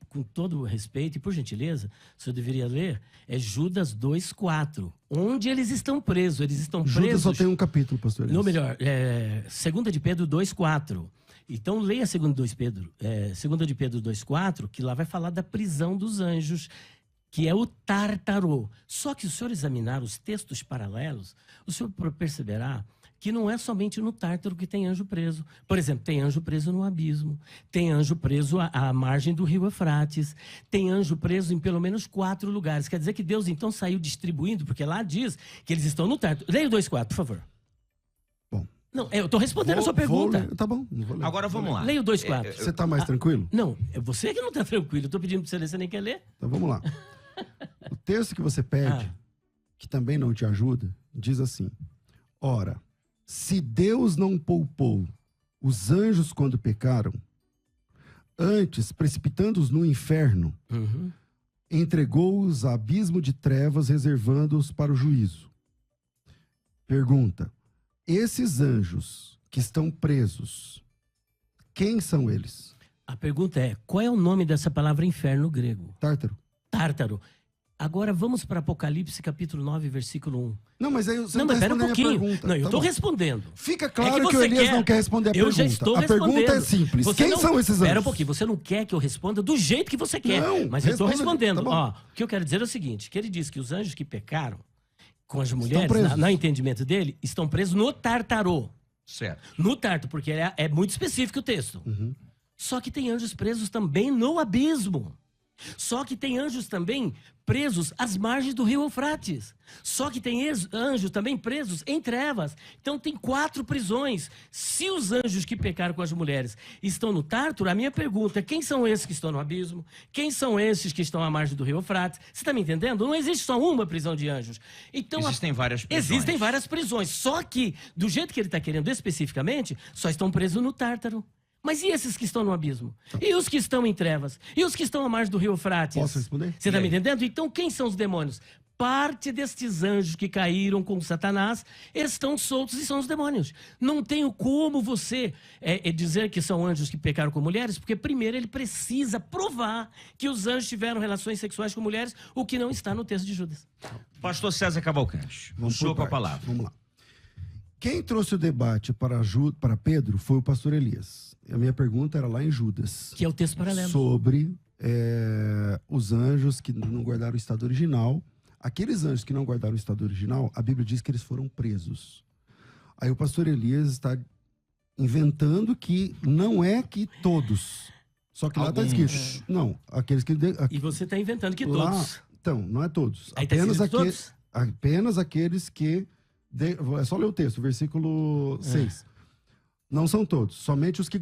com todo respeito e por gentileza, o senhor deveria ler, é Judas 2,4, onde eles estão presos. Eles estão presos... Judas só tem um capítulo, pastor. Não, melhor, 2 de Pedro 2,4. Então, leia 2 de Pedro 2,4, que lá vai falar da prisão dos anjos, que é o Tártaro. Só que se o senhor examinar os textos paralelos, o senhor perceberá que não é somente no Tártaro que tem anjo preso. Por exemplo, tem anjo preso no abismo, tem anjo preso à margem do rio Eufrates, tem anjo preso em pelo menos 4 lugares. Quer dizer que Deus então saiu distribuindo, porque lá diz que eles estão no Tártaro. Leia o 2,4, por favor. Bom. Não, eu estou respondendo a sua pergunta. Tá bom, não vou ler. Agora vamos lá. Leia o 2,4. Você está mais tranquilo? Não, é você que não está tranquilo. Eu estou pedindo para você ler, você nem quer ler? Então vamos lá. O texto que você pede, que também não te ajuda, diz assim: ora, se Deus não poupou os anjos quando pecaram, antes, precipitando-os no inferno, entregou-os a abismo de trevas, reservando-os para o juízo. Pergunta: esses anjos que estão presos, quem são eles? A pergunta é, qual é o nome dessa palavra inferno no grego? Tártaro. Tártaro. Agora vamos para Apocalipse capítulo 9, versículo 1. Não, mas aí você Não, não mas está espera um respondendo a minha pouquinho. pergunta. Não, eu Tá estou bom. respondendo. Fica claro que o você Elias não quer responder a Eu pergunta. já estou A respondendo. pergunta é simples. Você Quem não- são esses anjos? Espera um pouquinho, você não quer que eu responda do jeito que você quer. Não, mas eu estou responda, respondendo. tá bom. Ó, o que eu quero dizer é o seguinte, que ele diz que os anjos que pecaram com as mulheres, presos. no entendimento dele, estão presos no Tártaro. Certo. No Tártaro, porque é muito específico o texto. Só que tem anjos presos também no abismo. Só que tem anjos também presos às margens do rio Eufrates. Só que tem anjos também presos em trevas. Então tem 4 prisões. Se os anjos que pecaram com as mulheres estão no Tártaro, a minha pergunta é: quem são esses que estão no abismo? Quem são esses que estão à margem do rio Eufrates? Você está me entendendo? Não existe só uma prisão de anjos. Então, Existem várias prisões. Existem várias prisões. Só que, do jeito que ele está querendo especificamente, só estão presos no Tártaro. Mas e esses que estão no abismo? E os que estão em trevas? E os que estão à margem do rio Eufrates? Posso responder? Você está me entendendo? Então, quem são os demônios? Parte destes anjos que caíram com Satanás estão soltos e são os demônios. Não tenho como você dizer que são anjos que pecaram com mulheres, porque primeiro ele precisa provar que os anjos tiveram relações sexuais com mulheres, o que não está no texto de Judas. Pastor César Cavalcante, o Vamos senhor por com a partes. palavra. Vamos lá. Quem trouxe o debate para Pedro foi o pastor Elias. A minha pergunta era lá em Judas. Que é o texto paralelo. Sobre os anjos que não guardaram o estado original. Aqueles anjos que não guardaram o estado original, a Bíblia diz que eles foram presos. Aí o pastor Elias está inventando que não é que todos. Só que lá está escrito. Não, aqueles que... E você está inventando que lá, todos. então, não é todos. Aí tá escrito todos? Apenas aqueles que... É só ler o texto, versículo 6. Não são todos, somente os que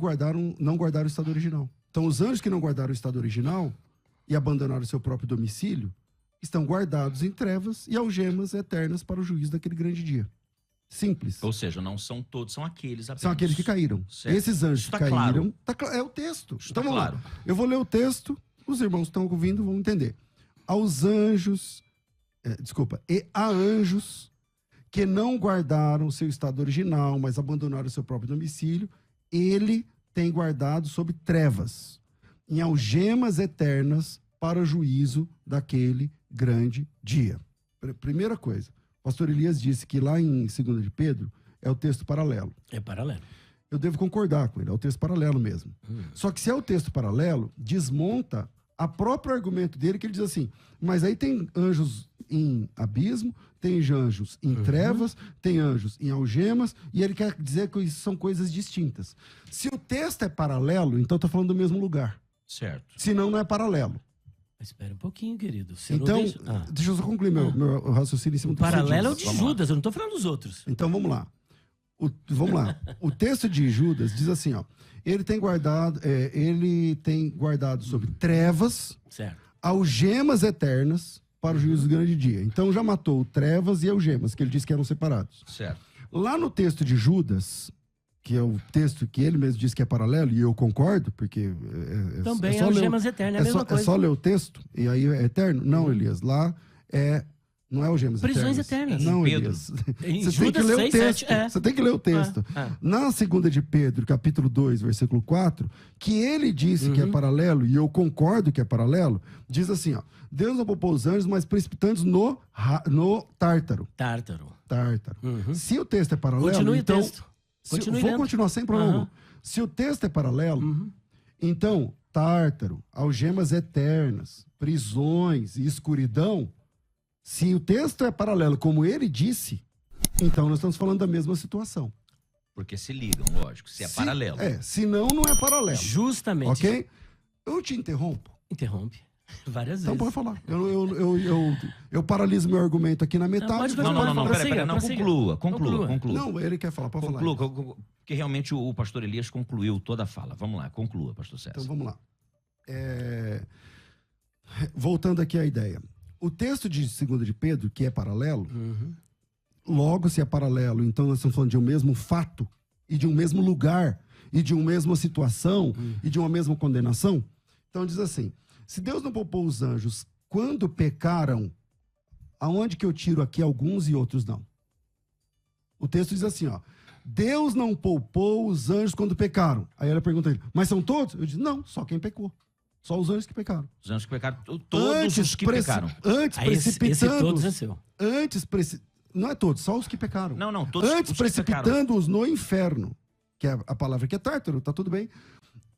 não guardaram o estado original. Então, os anjos que não guardaram o estado original e abandonaram o seu próprio domicílio estão guardados em trevas e algemas eternas para o juízo daquele grande dia. Simples. Ou seja, não são todos, são aqueles apenas. São aqueles que caíram. Certo. Esses anjos Tá que caíram... claro. É o texto. Está Então, vamos claro. lá. Eu vou ler o texto, os irmãos que estão ouvindo vão entender. Aos anjos... E a anjos que não guardaram seu estado original, mas abandonaram seu próprio domicílio, ele tem guardado sob trevas, em algemas eternas para o juízo daquele grande dia. Primeira coisa, o pastor Elias disse que lá em 2 de Pedro é o texto paralelo. É paralelo. Eu devo concordar com ele, é o texto paralelo mesmo. Só que se é o texto paralelo, desmonta a próprio argumento dele, que ele diz assim, mas aí tem anjos em abismo, tem anjos em trevas, tem anjos em algemas, e ele quer dizer que isso são coisas distintas. Se o texto é paralelo, então está falando do mesmo lugar. Certo. Senão não é paralelo. Espera um pouquinho, querido. Você Então, não deixa... deixa eu só concluir meu raciocínio em cima O do que você paralelo é o disse. de Judas, eu não estou falando dos outros. Então vamos lá. Vamos lá. O texto de Judas diz assim, ó. Ele tem guardado sobre trevas, Certo. algemas eternas para o juízo do grande dia. Então já matou trevas e algemas, que ele disse que eram separados. Certo. Lá no texto de Judas, que é o texto que ele mesmo disse que é paralelo, e eu concordo, porque Também só algemas eternas, é a mesma coisa. É só ler o texto, e aí é eterno? Não, Elias, lá não é algemas Prisões eternas. eternas. Não, Pedro. Elias. Em Você tem que Judas ler 6, o texto. 7, Você tem que ler o texto. Na segunda de Pedro, capítulo 2, versículo 4, que ele disse que é paralelo, e eu concordo que é paralelo, diz assim, ó. Deus não poupou os anjos, mas precipitando no Tártaro. Tártaro. Se o texto é paralelo, Continue então... o texto. Continue vou lendo. continuar sem problema. Se o texto é paralelo, então, Tártaro, algemas eternas, prisões e escuridão, se o texto é paralelo, como ele disse, então nós estamos falando da mesma situação. Porque se ligam, lógico, se é paralelo. Se não é paralelo. Justamente. Ok? Eu te interrompo. Interrompe. Várias Então vezes. pode falar. Eu paraliso meu argumento aqui na metade. pode Não, falar. peraí, não, conclua. Não, ele quer falar, pode falar. Porque realmente o pastor Elias concluiu toda a fala. Vamos lá, conclua, pastor César. Então vamos lá. Voltando aqui à ideia. O texto de 2 de Pedro, que é paralelo, logo se é paralelo, então nós estamos falando de um mesmo fato, e de um mesmo lugar, e de uma mesma situação, e de uma mesma condenação. Então diz assim, se Deus não poupou os anjos quando pecaram, aonde que eu tiro aqui alguns e outros não? O texto diz assim, ó, Deus não poupou os anjos quando pecaram. Aí ela pergunta a ele, mas são todos? Eu disse, não, só quem pecou. Só os anjos que pecaram. Os anjos que pecaram, todos os que pecaram. Antes precipitando... todos é seu. Não é todos, só os que pecaram. Não, todos antes os que pecaram. precipitando-os no inferno, que é a palavra que é tártaro, tá tudo bem,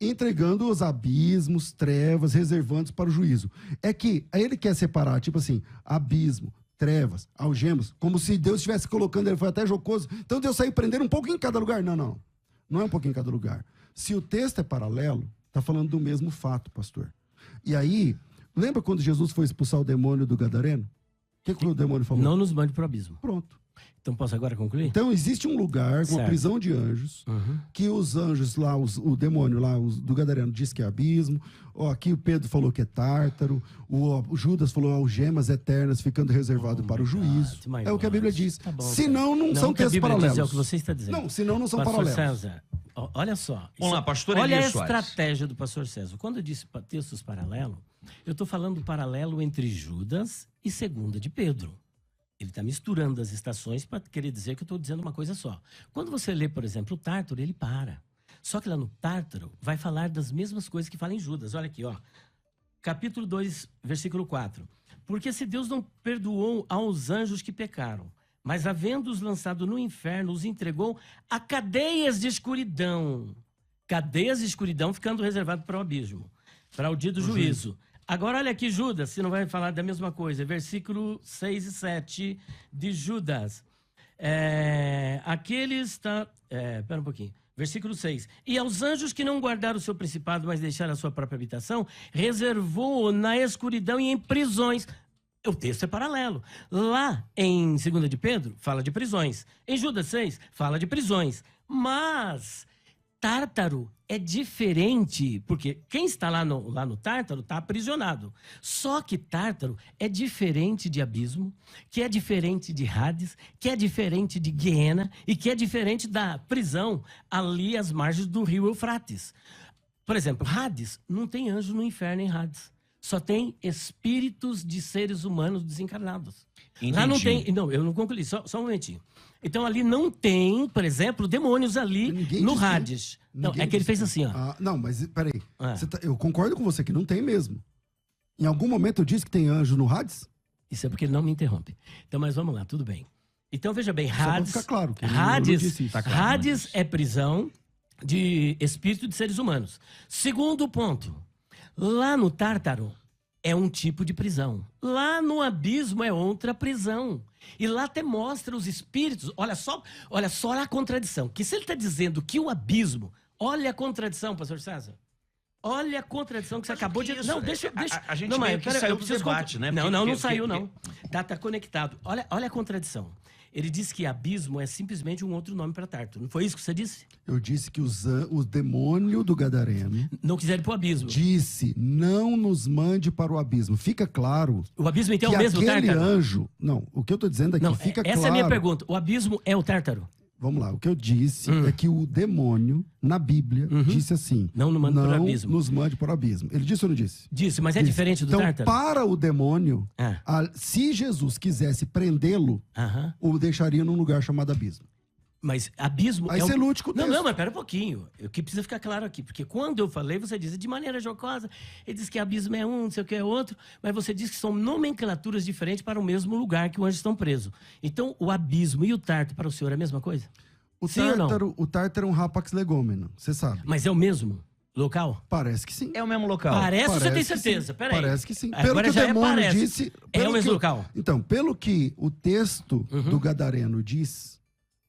entregando os abismos, trevas, reservando para o juízo. É que aí ele quer separar, tipo assim, abismo, trevas, algemas, como se Deus estivesse colocando, ele foi até jocoso, então Deus saiu prendendo um pouquinho em cada lugar. Não é um pouquinho em cada lugar. Se o texto é paralelo, tá falando do mesmo fato, pastor. E aí, lembra quando Jesus foi expulsar o demônio do Gadareno? O que o demônio falou? Não nos mande para o abismo. Pronto. Então posso agora concluir? Então existe um lugar, uma Certo. prisão de anjos, que os anjos lá, o demônio lá, do Gadareno diz que é abismo, aqui o Pedro falou que é tártaro, o Judas falou algemas eternas ficando reservado para o juízo. my É o que a Bíblia God. diz. Tá bom, Senão não são o que a textos Bíblia diz paralelos. é o que você está dizendo. Não, senão não são Pastor paralelos. César, olha só. Vamos lá, pastor Olha Elias a Soares. estratégia do pastor César. Quando eu disse textos paralelos, eu estou falando paralelo entre Judas e 2 de Pedro. Ele está misturando as estações para querer dizer que eu estou dizendo uma coisa só. Quando você lê, por exemplo, o Tártaro, ele para. Só que lá no Tártaro vai falar das mesmas coisas que fala em Judas. Olha aqui, ó. Capítulo 2, versículo 4. Porque se Deus não perdoou aos anjos que pecaram, mas havendo-os lançado no inferno, os entregou a cadeias de escuridão. Cadeias de escuridão ficando reservado para o abismo, para o dia do juízo. Agora olha aqui Judas, você não vai falar da mesma coisa. Versículo 6 e 7 de Judas. Aqui ele está... Espera um pouquinho. Versículo 6. E aos anjos que não guardaram o seu principado, mas deixaram a sua própria habitação, reservou na escuridão e em prisões. O texto é paralelo. Lá em 2 de Pedro, fala de prisões. Em Judas 6, fala de prisões. Mas Tártaro é diferente, porque quem está lá no Tártaro está aprisionado. Só que Tártaro é diferente de abismo, que é diferente de Hades, que é diferente de Guiena e que é diferente da prisão ali às margens do rio Eufrates. Por exemplo, Hades, não tem anjo no inferno em Hades. Só tem espíritos de seres humanos desencarnados. Entendi. Lá não tem... Não, eu não concluí, só um momentinho. Então ali não tem, por exemplo, demônios ali no Hades. Não, é que ele fez assim, ó. Não, mas peraí. Eu concordo com você que não tem mesmo. Em algum momento eu disse que tem anjo no Hades? Isso é porque ele não me interrompe. Então, mas vamos lá, tudo bem. Então, veja bem, Hades... Só pra ficar claro, que eu não Hades, disse isso. Tá claro, Hades é prisão de espírito de seres humanos. Segundo ponto, lá no Tártaro é um tipo de prisão. Lá no abismo é outra prisão. E lá até mostra os espíritos. Olha só a contradição. Que se ele está dizendo que o abismo... Olha a contradição, pastor César. Olha a contradição que você acabou de... isso? Não, deixa... A gente não, meio mas, que pera, saiu eu do preciso debate, né? Não saiu, não. Tá conectado. Olha a contradição. Ele disse que abismo é simplesmente um outro nome para Tártaro. Não foi isso que você disse? Eu disse que o demônio do Gadareno Não quiseram ir pro abismo. disse, não nos mande para o abismo. Fica claro O abismo, então, que é o mesmo aquele Tártaro? anjo... Não, o que eu estou dizendo é que Não, fica essa claro... é a minha pergunta. O abismo é o Tártaro? Vamos lá, o que eu disse é que o demônio, na Bíblia, disse assim... Não nos mande para o abismo. nos mande para o abismo. Ele disse ou não disse? Disse, mas é Disse. diferente do Então, Tártaro? para o demônio, Ah. se Jesus quisesse prendê-lo, Aham. o deixaria num lugar chamado abismo. Mas abismo Aí é você lute com o Não, texto. não, mas pera um pouquinho. O que precisa ficar claro aqui. Porque quando eu falei, você disse de maneira jocosa, ele disse que abismo é um, não sei o que é outro, mas você disse que são nomenclaturas diferentes para o mesmo lugar que o anjo estão preso. Então, o abismo e o Tártaro para o senhor é a mesma coisa? Sim ou não? O tártaro é um rapax legômeno, você sabe. Mas é o mesmo local? Parece que sim. É o mesmo local. Parece ou você tem Parece que certeza? sim. Peraí. Parece que sim. Agora Pelo que o já demônio parece. disse... É pelo o mesmo que local? Então, pelo que o texto do Gadareno diz,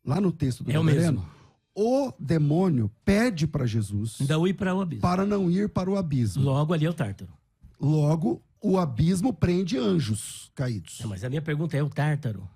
lá no texto do É o Gadareno, mesmo. o demônio pede para Jesus Então ir para o abismo. para não ir para o abismo. Logo ali é o Tártaro. Logo, o abismo prende anjos caídos. Não, mas a minha pergunta é o Tártaro?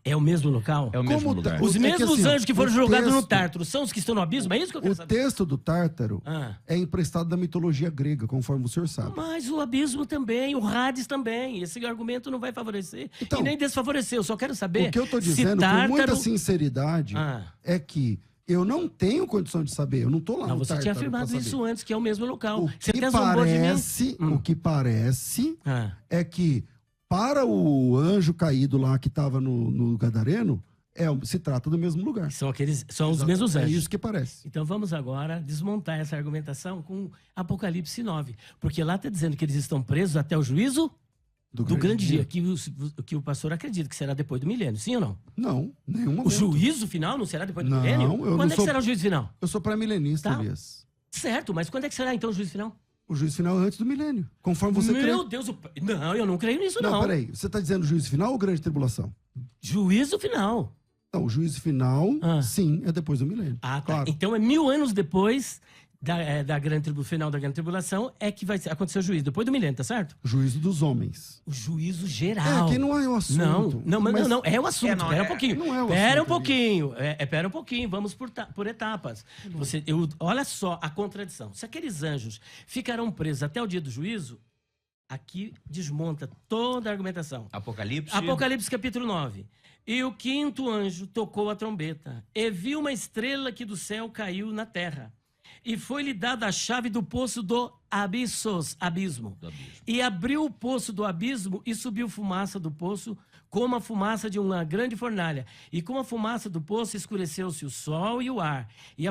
É o mesmo local? É o mesmo Como lugar. Os É que mesmos assim, anjos que foram o jogados no texto- Tártaro são os que estão no abismo? É isso que eu quero O saber. texto do Tártaro Ah. é emprestado da mitologia grega, conforme o senhor sabe. Mas o abismo também, o Hades também. Esse argumento não vai favorecer Então, e nem desfavorecer. Eu só quero saber O que eu estou se dizendo Tártaro... com muita sinceridade Ah. é que eu não tenho condição de saber. Eu não estou lá Não, no você Tártaro tinha pra afirmado saber. isso antes, que é o mesmo local. O Você que até zombou de mim. parece, o que parece Ah. é que para o anjo caído lá que estava no Gadareno, se trata do mesmo lugar. São os Exato. mesmos anjos. É isso que parece. Então vamos agora desmontar essa argumentação com Apocalipse 9. Porque lá está dizendo que eles estão presos até o juízo do grande dia, que o pastor acredita que será depois do milênio. Sim ou não? Não, nenhum O momento. juízo final não será depois do Não, milênio? eu não Quando é que sou- será o juízo final? Eu sou pré-milenista, Tá. Elias. Certo, mas quando é que será então o juízo final? O juízo final é antes do milênio. Conforme você crê. Meu Deus, não, eu não creio nisso não. Peraí. Você está dizendo juízo final ou grande tribulação? Juízo final. Não, o juízo final, Ah. sim, é depois do milênio. Ah, tá. Claro. Então é 1000 anos depois final da grande tribulação é que vai acontecer o juízo, depois do milênio, tá certo? Juízo dos homens. O juízo geral. É, que não é o assunto. Não, é o assunto. não, Pera um é- pouquinho. não é o Pera um assunto, pouquinho. Pera um pouquinho. Vamos por etapas. Olha só a contradição. Se aqueles anjos ficarão presos até o dia do juízo, aqui desmonta toda a argumentação. Apocalipse. Apocalipse capítulo 9. E o quinto anjo tocou a trombeta, e viu uma estrela que do céu caiu na terra. E foi-lhe dada a chave do poço do abismo. E abriu o poço do abismo e subiu fumaça do poço, como a fumaça de uma grande fornalha. E com a fumaça do poço escureceu-se o sol e o ar. E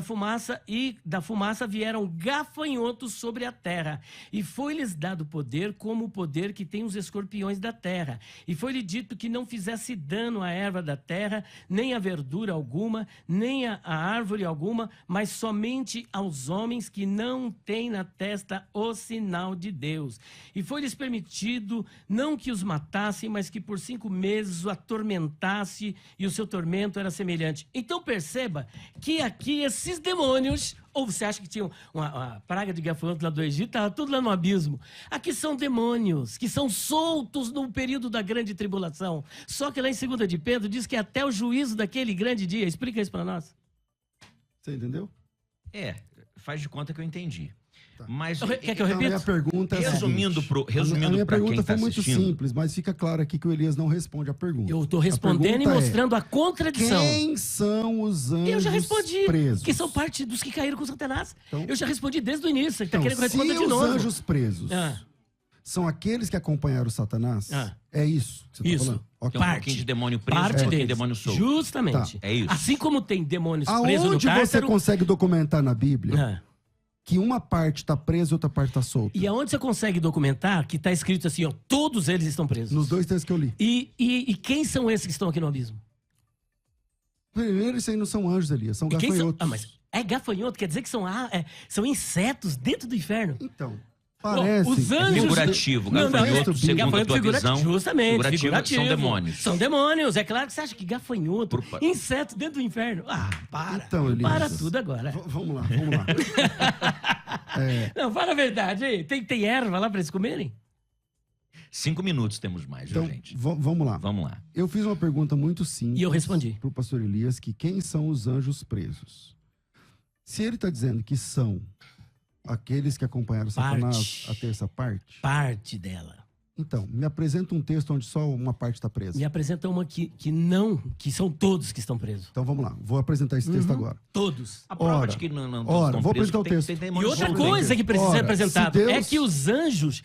da fumaça vieram gafanhotos sobre a terra. E foi-lhes dado poder como o poder que tem os escorpiões da terra. E foi-lhe dito que não fizesse dano à erva da terra, nem à verdura alguma, nem à árvore alguma, mas somente aos homens que não têm na testa o sinal de Deus. E foi-lhes permitido não que os matassem, mas que por 5 meses o atormentasse, e o seu tormento era semelhante. Então perceba que aqui esses demônios, ou você acha que tinha uma praga de gafanhoto lá do Egito, estava tudo lá no abismo. Aqui são demônios que são soltos no período da grande tribulação. Só que lá em 2 de Pedro diz que até o juízo daquele grande dia. Explica isso para nós. Você entendeu? Faz de conta que eu entendi. Tá. Mas Quer que eu A repita? minha pergunta é a resumindo seguinte. resumindo a minha para quem pergunta está foi muito assistindo. simples, mas fica claro aqui que o Elias não responde a pergunta. Eu estou respondendo e pergunta mostrando a contradição. Quem são os anjos Eu já respondi, presos? que são parte dos que caíram com Satanás. Então- Eu já respondi desde o início, você está Então, querendo que eu se responda de os novo. anjos presos Ah. são aqueles que acompanharam Satanás, Ah. é isso que você Isso. está falando? Tem Ok. um pouquinho de demônio preso, Parte um pouquinho de deles. demônio solto. Justamente. Tá. É isso. Assim como tem demônios presos no Aonde você Tártaro... consegue documentar na Bíblia Ah. que uma parte está presa e outra parte está solta? E aonde você consegue documentar que está escrito assim, ó, todos eles estão presos? Nos 2 textos que eu li. E quem são esses que estão aqui no abismo? Primeiro, isso aí não são anjos, Elias, são E quem são... gafanhotos. Ah, mas é gafanhoto, quer dizer que são insetos dentro do inferno. Então, parece... Os anjos... Figurativo, Não, gafanhoto, não, segundo a gafanhoto tua figurativo, visão, justamente, figurativo, são demônios. São demônios. É claro que você acha que gafanhoto, Por- inseto dentro do inferno. Ah, para. Então, Elias, Para tudo agora. Vamos lá. Não, fala a verdade aí. Tem erva lá para eles comerem? 5 minutos temos mais, viu, Então, gente? vamos lá. Vamos lá. Eu fiz uma pergunta muito simples. E eu respondi. Para o pastor Elias, que quem são os anjos presos? Se ele está dizendo que são aqueles que acompanharam Satanás até essa parte, Parte dela. então, me apresenta um texto onde só uma parte está presa. Me apresenta uma que são todos que estão presos. Então vamos lá, vou apresentar esse texto agora. Todos. A prova Ora, de que não ora, estão vou presos, apresentar o texto. tem E outra monte de coisa que precisa ser Ora, apresentada se Deus- é que os anjos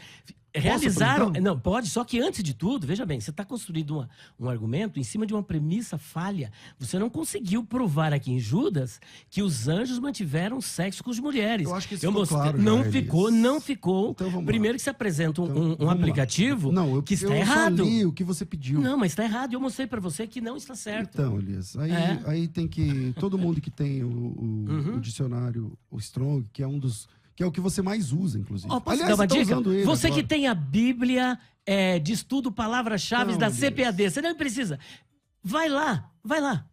realizaram... apresentar? Não, pode, só que antes de tudo, veja bem, você está construindo um argumento em cima de uma premissa falha. Você não conseguiu provar aqui em Judas que os anjos mantiveram sexo com as mulheres. Eu acho que isso ficou claro já, Não Elias. não ficou. Então vamos lá. Primeiro que se apresenta Então, um vamos lá. aplicativo Não, que está eu errado. só li o que você pediu. Não, mas está errado. Eu mostrei para você que não está certo. Então, Elias, É. aí tem que... Todo mundo que tem o dicionário, o Strong, que é um dos... Que é o que você mais usa, inclusive. Ó, posso Aliás, dar uma você tá dica? usando ele Você que agora. tem a Bíblia de estudo palavras-chave Não, da Elias. CPAD, você não precisa. Vai lá,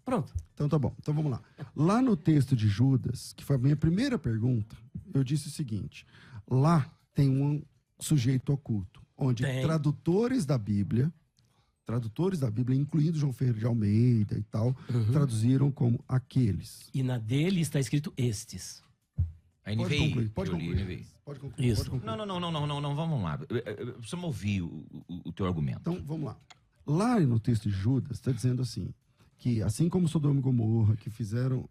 pronto. Então tá bom, então vamos lá. Lá no texto de Judas, que foi a minha primeira pergunta, eu disse o seguinte: lá tem um sujeito oculto, onde Tem. tradutores da Bíblia, incluindo João Ferreira de Almeida e tal, traduziram como aqueles. E na dele está escrito estes. A Pode NVI. concluir, pode que eu li, concluir. NVI. Pode concluir. Isso. Pode concluir. Não, vamos lá. Precisamos ouvir o teu argumento. Então, vamos lá. Lá no texto de Judas, está dizendo assim, que assim como Sodoma e Gomorra, que fizeram,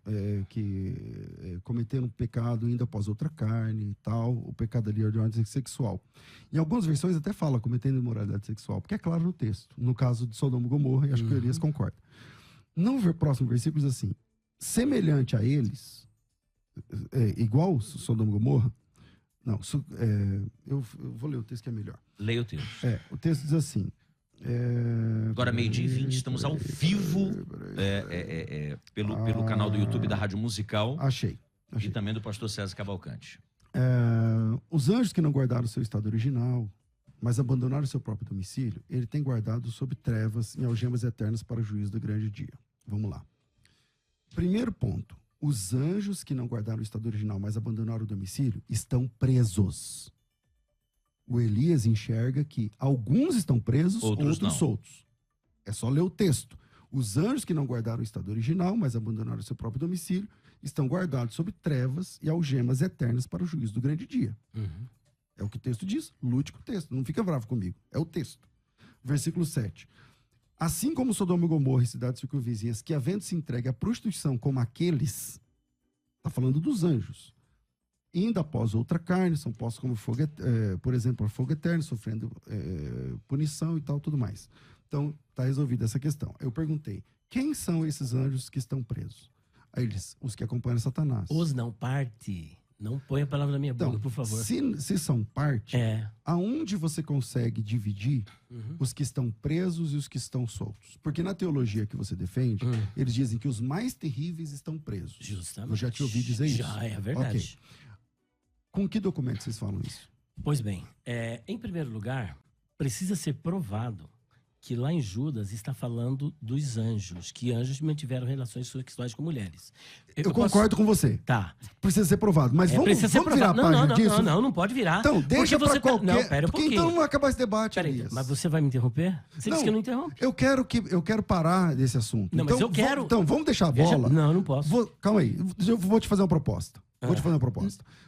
cometeram pecado indo após outra carne e tal, o pecado ali é de ordem sexual. Em algumas versões até fala cometendo imoralidade sexual, porque é claro no texto. No caso de Sodoma e Gomorra, e acho que o Elias concorda. No próximo versículo diz assim, semelhante a eles, igual Sodoma e Gomorra, não, eu vou ler o texto que é melhor. Leia o texto. O texto diz assim, Agora, 12h20, estamos ao vivo pelo canal do YouTube da Rádio Musical Achei. e também do pastor César Cavalcante. Os anjos que não guardaram o seu estado original, mas abandonaram o seu próprio domicílio, ele tem guardado sob trevas em algemas eternas para o juízo do grande dia. Vamos lá. Primeiro ponto. Os anjos que não guardaram o estado original, mas abandonaram o domicílio, estão presos. O Elias enxerga que alguns estão presos, outros não. soltos. É só ler o texto. Os anjos que não guardaram o estado original, mas abandonaram o seu próprio domicílio, estão guardados sob trevas e algemas eternas para o juízo do grande dia. É o que o texto diz. Lute com o texto. Não fica bravo comigo. É o texto. Versículo 7. Assim como Sodoma e Gomorra e cidades circunvizinhas, que havendo se entregue à prostituição como aqueles, está falando dos anjos, indo após outra carne, são postos como fogo, por exemplo, fogo eterno, sofrendo punição e tal, tudo mais. Então, está resolvida essa questão. Eu perguntei, quem são esses anjos que estão presos? Aí eles, os que acompanham Satanás. Os não parte. Não põe a palavra na minha boca, Então, por favor. se são parte, aonde você consegue dividir os que estão presos e os que estão soltos? Porque na teologia que você defende, eles dizem que os mais terríveis estão presos. Justamente. Eu já te ouvi dizer isso. Já, é verdade. Ok. Com que documento vocês falam isso? Pois bem, em primeiro lugar, precisa ser provado que lá em Judas está falando dos anjos, que anjos mantiveram relações sexuais com mulheres. Eu concordo com você. Tá. Precisa ser provado. Mas Precisa ser vamos virar a provado. página disso? Não pode virar. Então, deixa porque pra qualquer... Não, pera um porque pouquinho. então não vai acabar esse debate, Peraí, Elias. mas você vai me interromper? Você disse que eu não interrompe. Eu quero parar desse assunto. Não, mas eu quero... Então, vamos deixar a Veja- bola... Não, não posso. Calma aí. Eu vou te fazer uma proposta.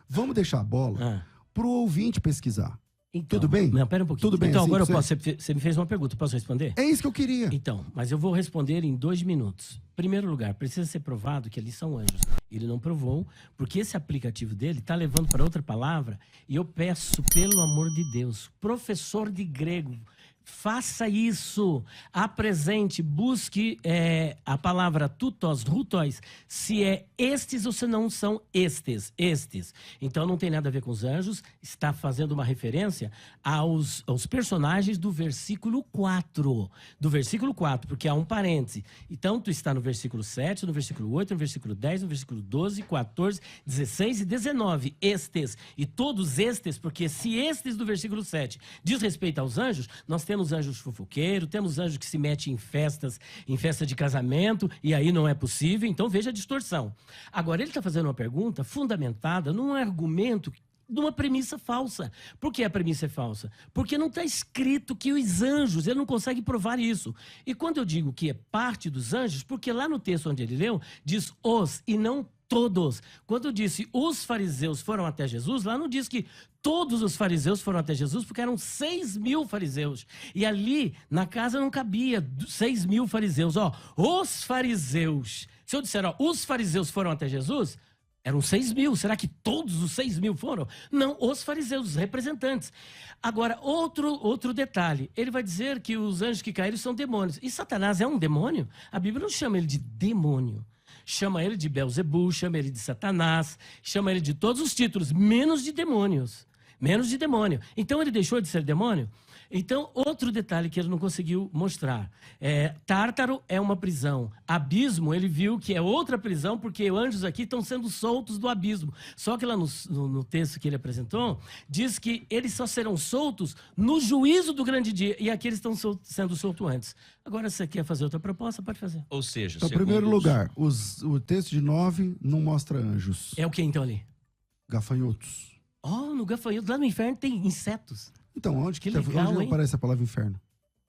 Vamos deixar a bola pro ouvinte pesquisar. Então, Tudo bem? Não, pera um pouquinho. Tudo bem, Então, assim, agora eu você- posso. Você me fez uma pergunta, posso responder? É isso que eu queria. Então, mas eu vou responder em 2 minutos. Primeiro lugar, precisa ser provado que ali são anjos. Ele não provou, porque esse aplicativo dele está levando para outra palavra. E eu peço, pelo amor de Deus, professor de grego, faça isso. Apresente, busque a palavra tutos, rutóis, se é estes ou se não são estes. Então não tem nada a ver com os anjos, está fazendo uma referência aos personagens do versículo 4. Do versículo 4, porque há um parêntese. Então tu está no versículo 7, no versículo 8, no versículo 10, no versículo 12, 14, 16 e 19. Estes. E todos estes, porque se estes do versículo 7 diz respeito aos anjos, nós temos anjos fofoqueiros, temos anjos que se metem em festa de casamento, e aí não é possível, então veja a distorção. Agora, ele está fazendo uma pergunta fundamentada num argumento de uma premissa falsa. Por que a premissa é falsa? Porque não está escrito que os anjos, ele não consegue provar isso. E quando eu digo que é parte dos anjos, porque lá no texto onde ele leu, diz os e não todos. Quando disse os fariseus foram até Jesus, lá não diz que todos os fariseus foram até Jesus, porque eram 6.000 fariseus. E ali, na casa, não cabia 6.000 fariseus. Ó, os fariseus. Se eu disser, ó, os fariseus foram até Jesus, eram 6.000. Será que todos os 6.000 foram? Não, os fariseus, os representantes. Agora, outro detalhe. Ele vai dizer que os anjos que caíram são demônios. E Satanás é um demônio? A Bíblia não chama ele de demônio. Chama ele de Belzebu, chama ele de Satanás, chama ele de todos os títulos, menos de demônios. Menos de demônio. Então ele deixou de ser demônio? Então, outro detalhe que ele não conseguiu mostrar. Tártaro é uma prisão. Abismo, ele viu que é outra prisão, porque anjos aqui estão sendo soltos do abismo. Só que lá no texto que ele apresentou, diz que eles só serão soltos no juízo do grande dia. E aqui eles estão sendo soltos antes. Agora, se você quer fazer outra proposta, pode fazer. Ou seja, Então, em primeiro lugar, o texto de 9 não mostra anjos. É o que então ali? Gafanhotos. Oh, no gafanhoto, lá no inferno tem insetos. Então, onde Que legal, onde hein? aparece a palavra inferno?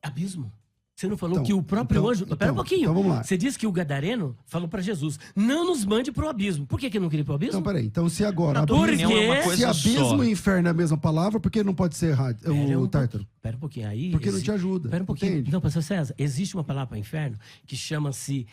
Abismo. Você não falou Então, que o próprio anjo... Espera um pouquinho. Então vamos lá. Você disse que o gadareno falou para Jesus, não nos mande para o abismo. Por que não queria ir para o abismo? Então, peraí. Então, se agora... Por opinião é uma quê? coisa Se abismo só. e inferno é a mesma palavra, por que não pode ser o tártaro? Espera um pouquinho. Aí, Porque não te ajuda. Espera um pouquinho. Entende? Não, pastor César, existe uma palavra para inferno que chama-se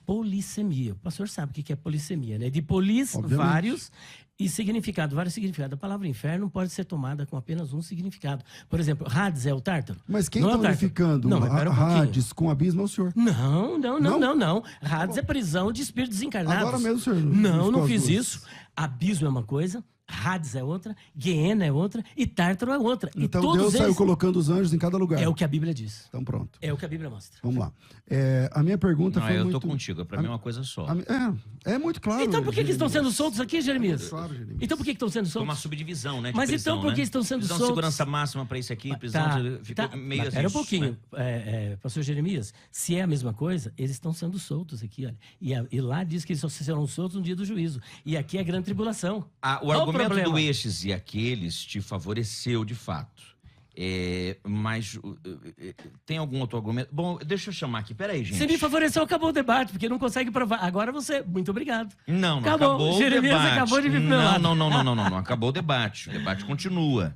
polissemia. O pastor sabe o que é polissemia, né? De polis, Obviamente. vários, e significado, vários significados. A palavra inferno pode ser tomada com apenas um significado. Por exemplo, Hades é o tártaro? Mas quem Não é está o tártaro. unificando Não, mas espera um pouquinho. Hades com abismo é o senhor. Não. Hades é prisão de espíritos desencarnados. Agora mesmo, senhor. Não unificou as fiz duas. isso. Abismo é uma coisa, Hades é outra, Guiena é outra e Tártaro é outra. Então e todos Deus saiu eles... colocando os anjos em cada lugar. É o que a Bíblia diz. Então pronto. É o que a Bíblia mostra. Vamos lá. A minha pergunta Não, foi eu muito... tô contigo. Pra mim é uma coisa só. É muito claro. Então por que estão Jeremias. sendo soltos aqui, Jeremias? Claro, Jeremias. Então por que estão sendo Foi uma soltos? subdivisão, né? De Mas prisão, então por que né? estão sendo prisão soltos? de segurança máxima pra isso aqui, prisão de... Ficou meio Mas assim. pera um pouquinho, né? pastor Jeremias. Se é a mesma coisa, eles estão sendo soltos aqui, olha. E lá diz que eles só serão soltos no dia do juízo. E aqui é a grande tribulação. O Qual argumento problema? do estes e aqueles te favoreceu, de fato. Mas tem algum outro argumento? Bom, deixa eu chamar aqui. Peraí, gente. Se me favoreceu, acabou o debate, porque não consegue provar. Agora você, muito obrigado. Não Acabou. acabou o Jeremias debate. acabou de vir pro meu lado. Não acabou o debate. O debate continua.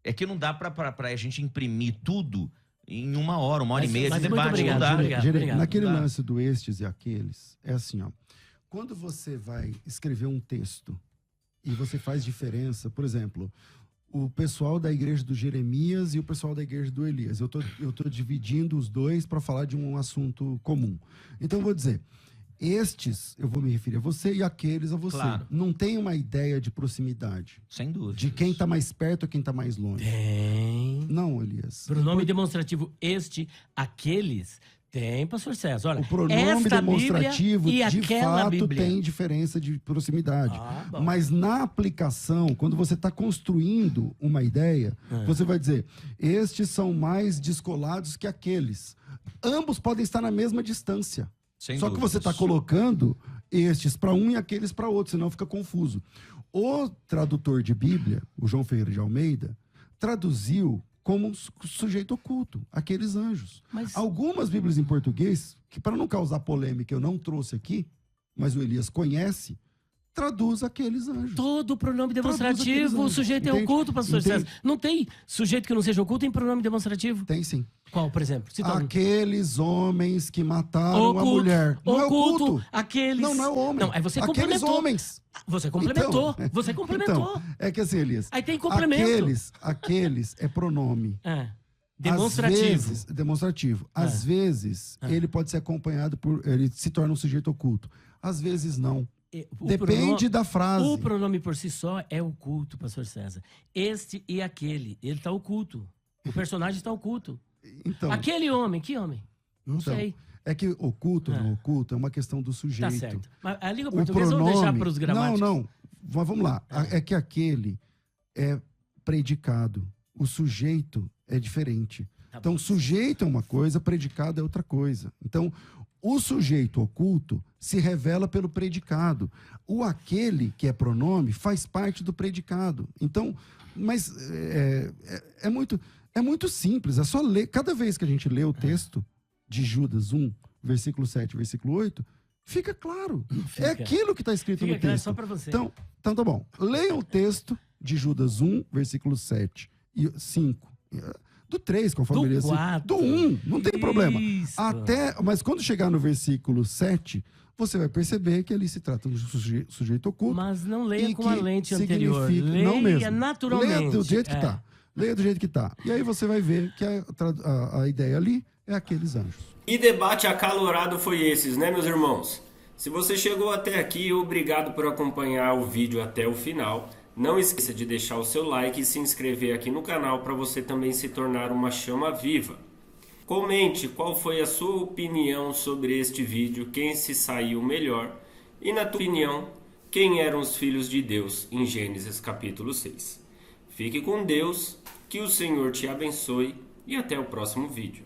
É que não dá pra gente imprimir tudo em uma hora e meia de mas muito debate. obrigado, não dá. obrigado. Jeremias, naquele Não dá. lance do estes e aqueles, é assim, ó. Quando você vai escrever um texto e você faz diferença, por exemplo, o pessoal da igreja do Jeremias e o pessoal da igreja do Elias. Eu tô dividindo os dois para falar de um assunto comum. Então eu vou dizer, estes, eu vou me referir a você e aqueles a você. Claro. Não tem uma ideia de proximidade, Sem dúvida. de quem está mais perto ou quem está mais longe. Tem. Não, Elias. Pronome demonstrativo este, aqueles. Tem, pastor César. Olha, O pronome esta demonstrativo, Bíblia e de aquela fato, Bíblia. tem diferença de proximidade. Bom. Mas na aplicação, quando você está construindo uma ideia, você vai dizer, estes são mais descolados que aqueles. Ambos podem estar na mesma distância. Sem Só que dúvidas. você está colocando estes para um e aqueles para outro, senão fica confuso. O tradutor de Bíblia, o João Ferreira de Almeida, traduziu como um sujeito oculto, aqueles anjos. Mas- Algumas Bíblias em português, que para não causar polêmica eu não trouxe aqui, mas o Elias conhece, traduz aqueles anjos. Todo pronome Traduz aqueles demonstrativo, o anjos. sujeito é Entende? oculto, pastor Entende? César. Não tem sujeito que não seja oculto em pronome demonstrativo? Tem sim. Qual, por exemplo? Cita um. Aqueles homens que mataram a Oculto, mulher. Não é oculto, oculto. aqueles... Não é o homem. Não, aí você Aqueles complementou. homens. Você complementou. Então, Você complementou. Então, é que assim, Elias. Aí tem complemento. Aqueles é pronome. Demonstrativo. Às vezes, demonstrativo. Às vezes, ele pode ser acompanhado por... Ele se torna um sujeito oculto. Às vezes, não. O Depende da frase. O pronome por si só é oculto, pastor César. Este e aquele, ele está oculto. O personagem está oculto. Então, Aquele homem, que homem? Não então, sei. é que oculto ou não oculto é uma questão do sujeito. Tá certo. Mas a língua O portuguesa pronome... vamos deixar para os gramáticos. Não. Mas vamos lá. É que aquele é predicado. O sujeito é diferente. Tá Então, bom. sujeito é uma coisa, predicado é outra coisa. Então, o sujeito oculto se revela pelo predicado. O aquele, que é pronome, faz parte do predicado. Então, mas é muito simples. É só ler. Cada vez que a gente lê o texto de Judas 1, versículo 7, versículo 8, fica claro. É aquilo que está escrito no texto. Só para você. Então tá bom. Leiam o texto de Judas 1, versículo 7 e 5. Do 3, conforme ele do 1, não tem problema. Mas quando chegar no versículo 7, você vai perceber que ali se trata de um sujeito oculto. Mas não leia com a lente anterior. Não mesmo. Leia naturalmente. Leia do jeito que está. Leia do jeito que está. E aí você vai ver que a ideia ali é aqueles anjos. E debate acalorado foi esses, né, meus irmãos? Se você chegou até aqui, obrigado por acompanhar o vídeo até o final. Não esqueça de deixar o seu like e se inscrever aqui no canal para você também se tornar uma chama viva. Comente qual foi a sua opinião sobre este vídeo, quem se saiu melhor e, na tua opinião, quem eram os filhos de Deus em Gênesis capítulo 6. Fique com Deus, que o Senhor te abençoe e até o próximo vídeo.